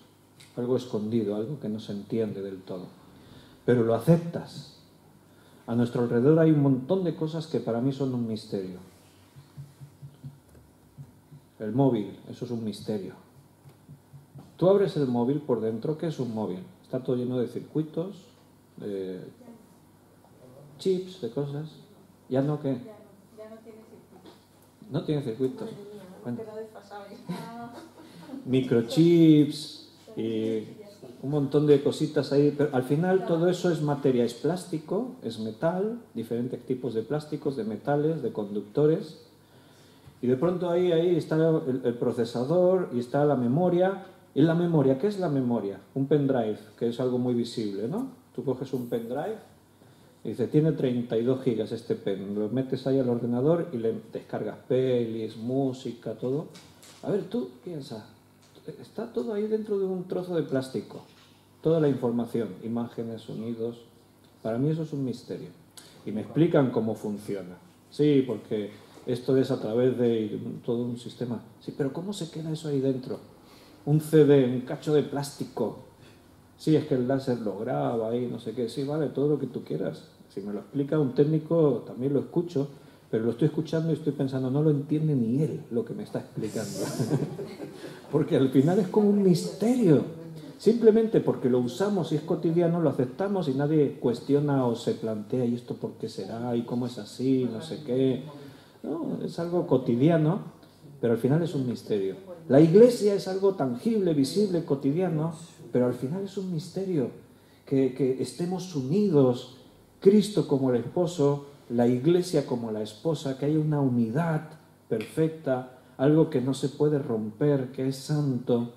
algo escondido, algo que no se entiende del todo. Pero lo aceptas. A nuestro alrededor hay un montón de cosas que para mí son un misterio. El móvil, eso es un misterio. Tú abres el móvil por dentro, ¿qué es un móvil? Está todo lleno de circuitos, de chips, de cosas. ¿Ya no qué? Ya no tiene circuitos. No tiene circuitos. Bueno. Microchips y un montón de cositas ahí. Pero al final todo eso es materia, es plástico, es metal, diferentes tipos de plásticos, de metales, de conductores. Y de pronto ahí está el procesador y está la memoria. ¿Y la memoria? ¿Qué es la memoria? Un pendrive, que es algo muy visible, ¿no? Tú coges un pendrive y dice, tiene 32 gigas este pen. Lo metes ahí al ordenador y le descargas pelis, música, todo. A ver, tú piensa, está todo ahí dentro de un trozo de plástico. Toda la información, imágenes, sonidos. Para mí eso es un misterio. Y me explican cómo funciona. Sí, porque esto es a través de todo un sistema. Sí, pero ¿cómo se queda eso ahí dentro? Un CD, un cacho de plástico. Sí, es que el láser lo graba ahí, no sé qué. Sí, vale, todo lo que tú quieras. Si me lo explica un técnico, también lo escucho, pero lo estoy escuchando y estoy pensando, no lo entiende ni él lo que me está explicando. Porque al final es como un misterio. Simplemente porque lo usamos y es cotidiano, lo aceptamos y nadie cuestiona o se plantea, ¿y esto por qué será? ¿Y cómo es así? No sé qué. No, es algo cotidiano, pero al final es un misterio. La iglesia es algo tangible, visible, cotidiano, pero al final es un misterio. Que estemos unidos, Cristo como el esposo, la iglesia como la esposa, que haya una unidad perfecta, algo que no se puede romper, que es santo,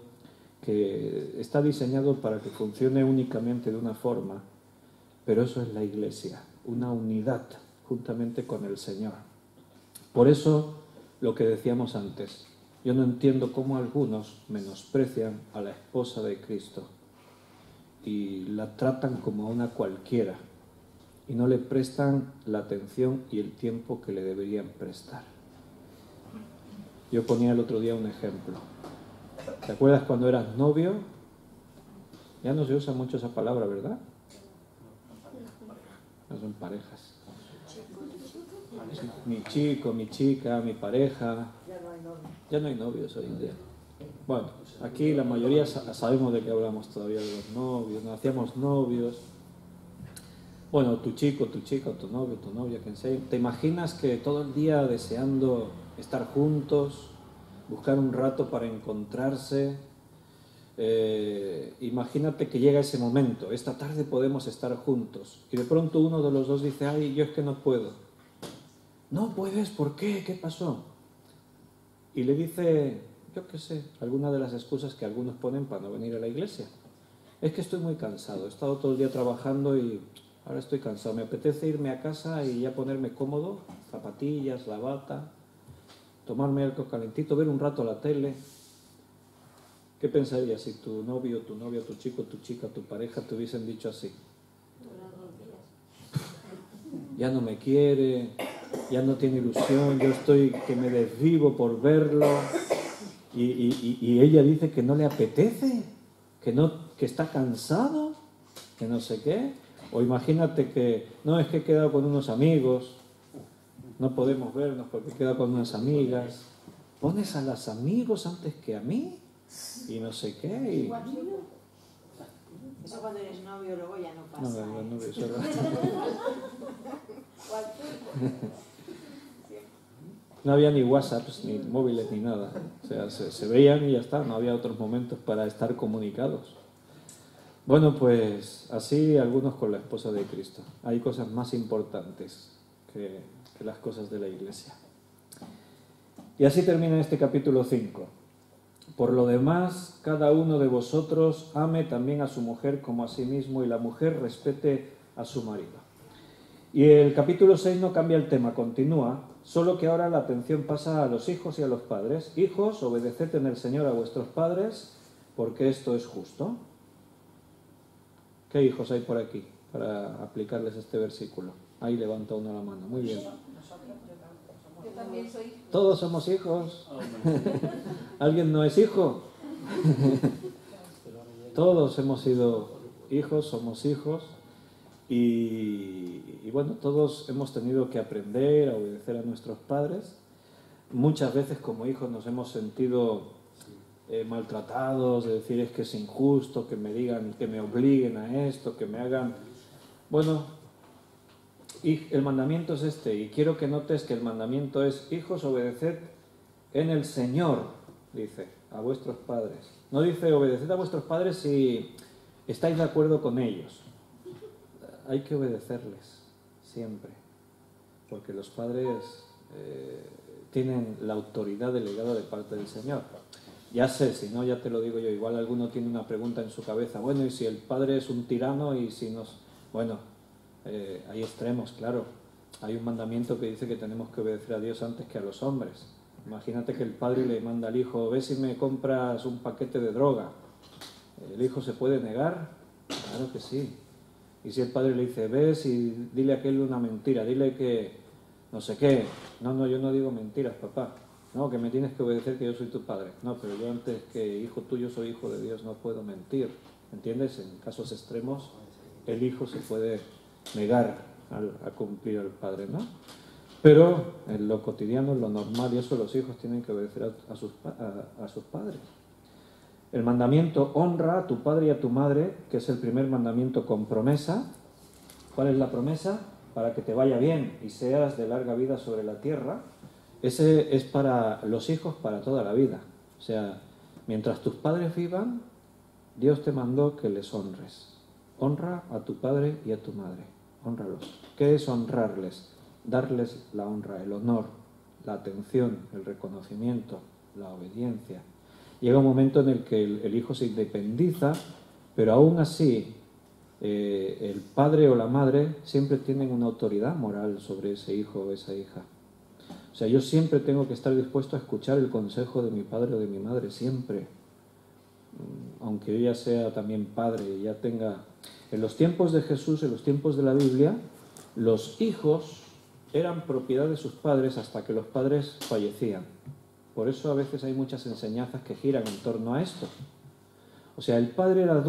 que está diseñado para que funcione únicamente de una forma. Pero eso es la iglesia, una unidad juntamente con el Señor. Por eso, lo que decíamos antes, yo no entiendo cómo algunos menosprecian a la esposa de Cristo y la tratan como a una cualquiera y no le prestan la atención y el tiempo que le deberían prestar. Yo ponía el otro día un ejemplo. ¿Te acuerdas cuando eras novio? Ya no se usa mucho esa palabra, ¿verdad? No son parejas. Mi chico, mi chica, mi pareja. Ya no hay novios hoy en día. Bueno, aquí la mayoría sabemos de qué hablamos todavía, de los novios. Nos hacíamos novios. Bueno, tu chico, tu chica, tu novio, tu novia, quien sea. ¿Te imaginas que todo el día deseando estar juntos, buscar un rato para encontrarse? Imagínate que llega ese momento, esta tarde podemos estar juntos. Y de pronto uno de los dos dice, ay, yo es que no puedo. No puedes, ¿por qué? ¿Qué pasó? Y le dice, yo qué sé, alguna de las excusas que algunos ponen para no venir a la iglesia. Es que estoy muy cansado, he estado todo el día trabajando y ahora estoy cansado. Me apetece irme a casa y ya ponerme cómodo, zapatillas, la bata. tomarme algo calentito, ver un rato la tele. ¿Qué pensarías si tu novio, tu novia, tu chico, tu chica, tu pareja te hubiesen dicho así? Ya no me quiere, ya no tiene ilusión, yo estoy que me desvivo por verlo, y ella dice que no le apetece, que está cansado, que no sé qué. O imagínate que, no, es que he quedado con unos amigos, no podemos vernos porque he quedado con unas amigas. ¿Pones a los amigos antes que a mí? Y no sé qué. Eso cuando eres novio luego ya no pasa. No, no, eso era... No había ni WhatsApps, ni móviles, ni nada. O sea, se veían y ya está, no había otros momentos para estar comunicados. Bueno, pues así algunos con la esposa de Cristo. Hay cosas más importantes que las cosas de la iglesia. Y así termina este capítulo 5. Por lo demás, cada uno de vosotros ame también a su mujer como a sí mismo, y la mujer respete a su marido. Y el capítulo 6 no cambia el tema, continúa, solo que ahora la atención pasa a los hijos y a los padres. Hijos, obedeced en el Señor a vuestros padres, porque esto es justo. ¿Qué hijos hay por aquí para aplicarles este versículo? Ahí levanta uno la mano. Muy bien. Yo también soy. Todos somos hijos. ¿Alguien no es hijo? Todos hemos sido hijos, somos hijos. Y bueno, todos hemos tenido que aprender a obedecer a nuestros padres. Muchas veces como hijos nos hemos sentido maltratados, de decir es que es injusto, que me digan, que me obliguen a esto, que me hagan... Bueno, y el mandamiento es este, y quiero que notes que el mandamiento es: hijos, obedeced en el Señor, dice, a vuestros padres. No dice obedeced a vuestros padres si estáis de acuerdo con ellos. Hay que obedecerles siempre, porque los padres tienen la autoridad delegada de parte del Señor. Ya sé, si no, ya te lo digo yo, igual alguno tiene una pregunta en su cabeza, bueno, y si el padre es un tirano y si nos... Bueno, hay extremos, claro. Hay un mandamiento que dice que tenemos que obedecer a Dios antes que a los hombres. Imagínate que el padre le manda al hijo, ve si me compras un paquete de droga. ¿El hijo se puede negar? Claro que sí. Y si el padre le dice, ves y dile a aquel una mentira, dile que no sé qué. No, yo no digo mentiras, papá. No, que me tienes que obedecer, que yo soy tu padre. No, pero yo antes que hijo tuyo soy hijo de Dios, no puedo mentir. ¿Entiendes? En casos extremos, el hijo se puede negar a cumplir al padre, ¿no? Pero en lo cotidiano, en lo normal, y eso los hijos tienen que obedecer a sus padres. El mandamiento honra a tu padre y a tu madre, que es el primer mandamiento con promesa. ¿Cuál es la promesa? Para que te vaya bien y seas de larga vida sobre la tierra. Ese es para los hijos para toda la vida. O sea, mientras tus padres vivan, Dios te mandó que les honres. Honra a tu padre y a tu madre. Hónralos. ¿Qué es honrarles? Darles la honra, el honor, la atención, el reconocimiento, la obediencia. Llega un momento en el que el hijo se independiza, pero aún así el padre o la madre siempre tienen una autoridad moral sobre ese hijo o esa hija. O sea, yo siempre tengo que estar dispuesto a escuchar el consejo de mi padre o de mi madre, siempre. Aunque yo ya sea también padre y ya tenga... En los tiempos de Jesús, en los tiempos de la Biblia, los hijos eran propiedad de sus padres hasta que los padres fallecían. Por eso a veces hay muchas enseñanzas que giran en torno a esto. O sea, el padre era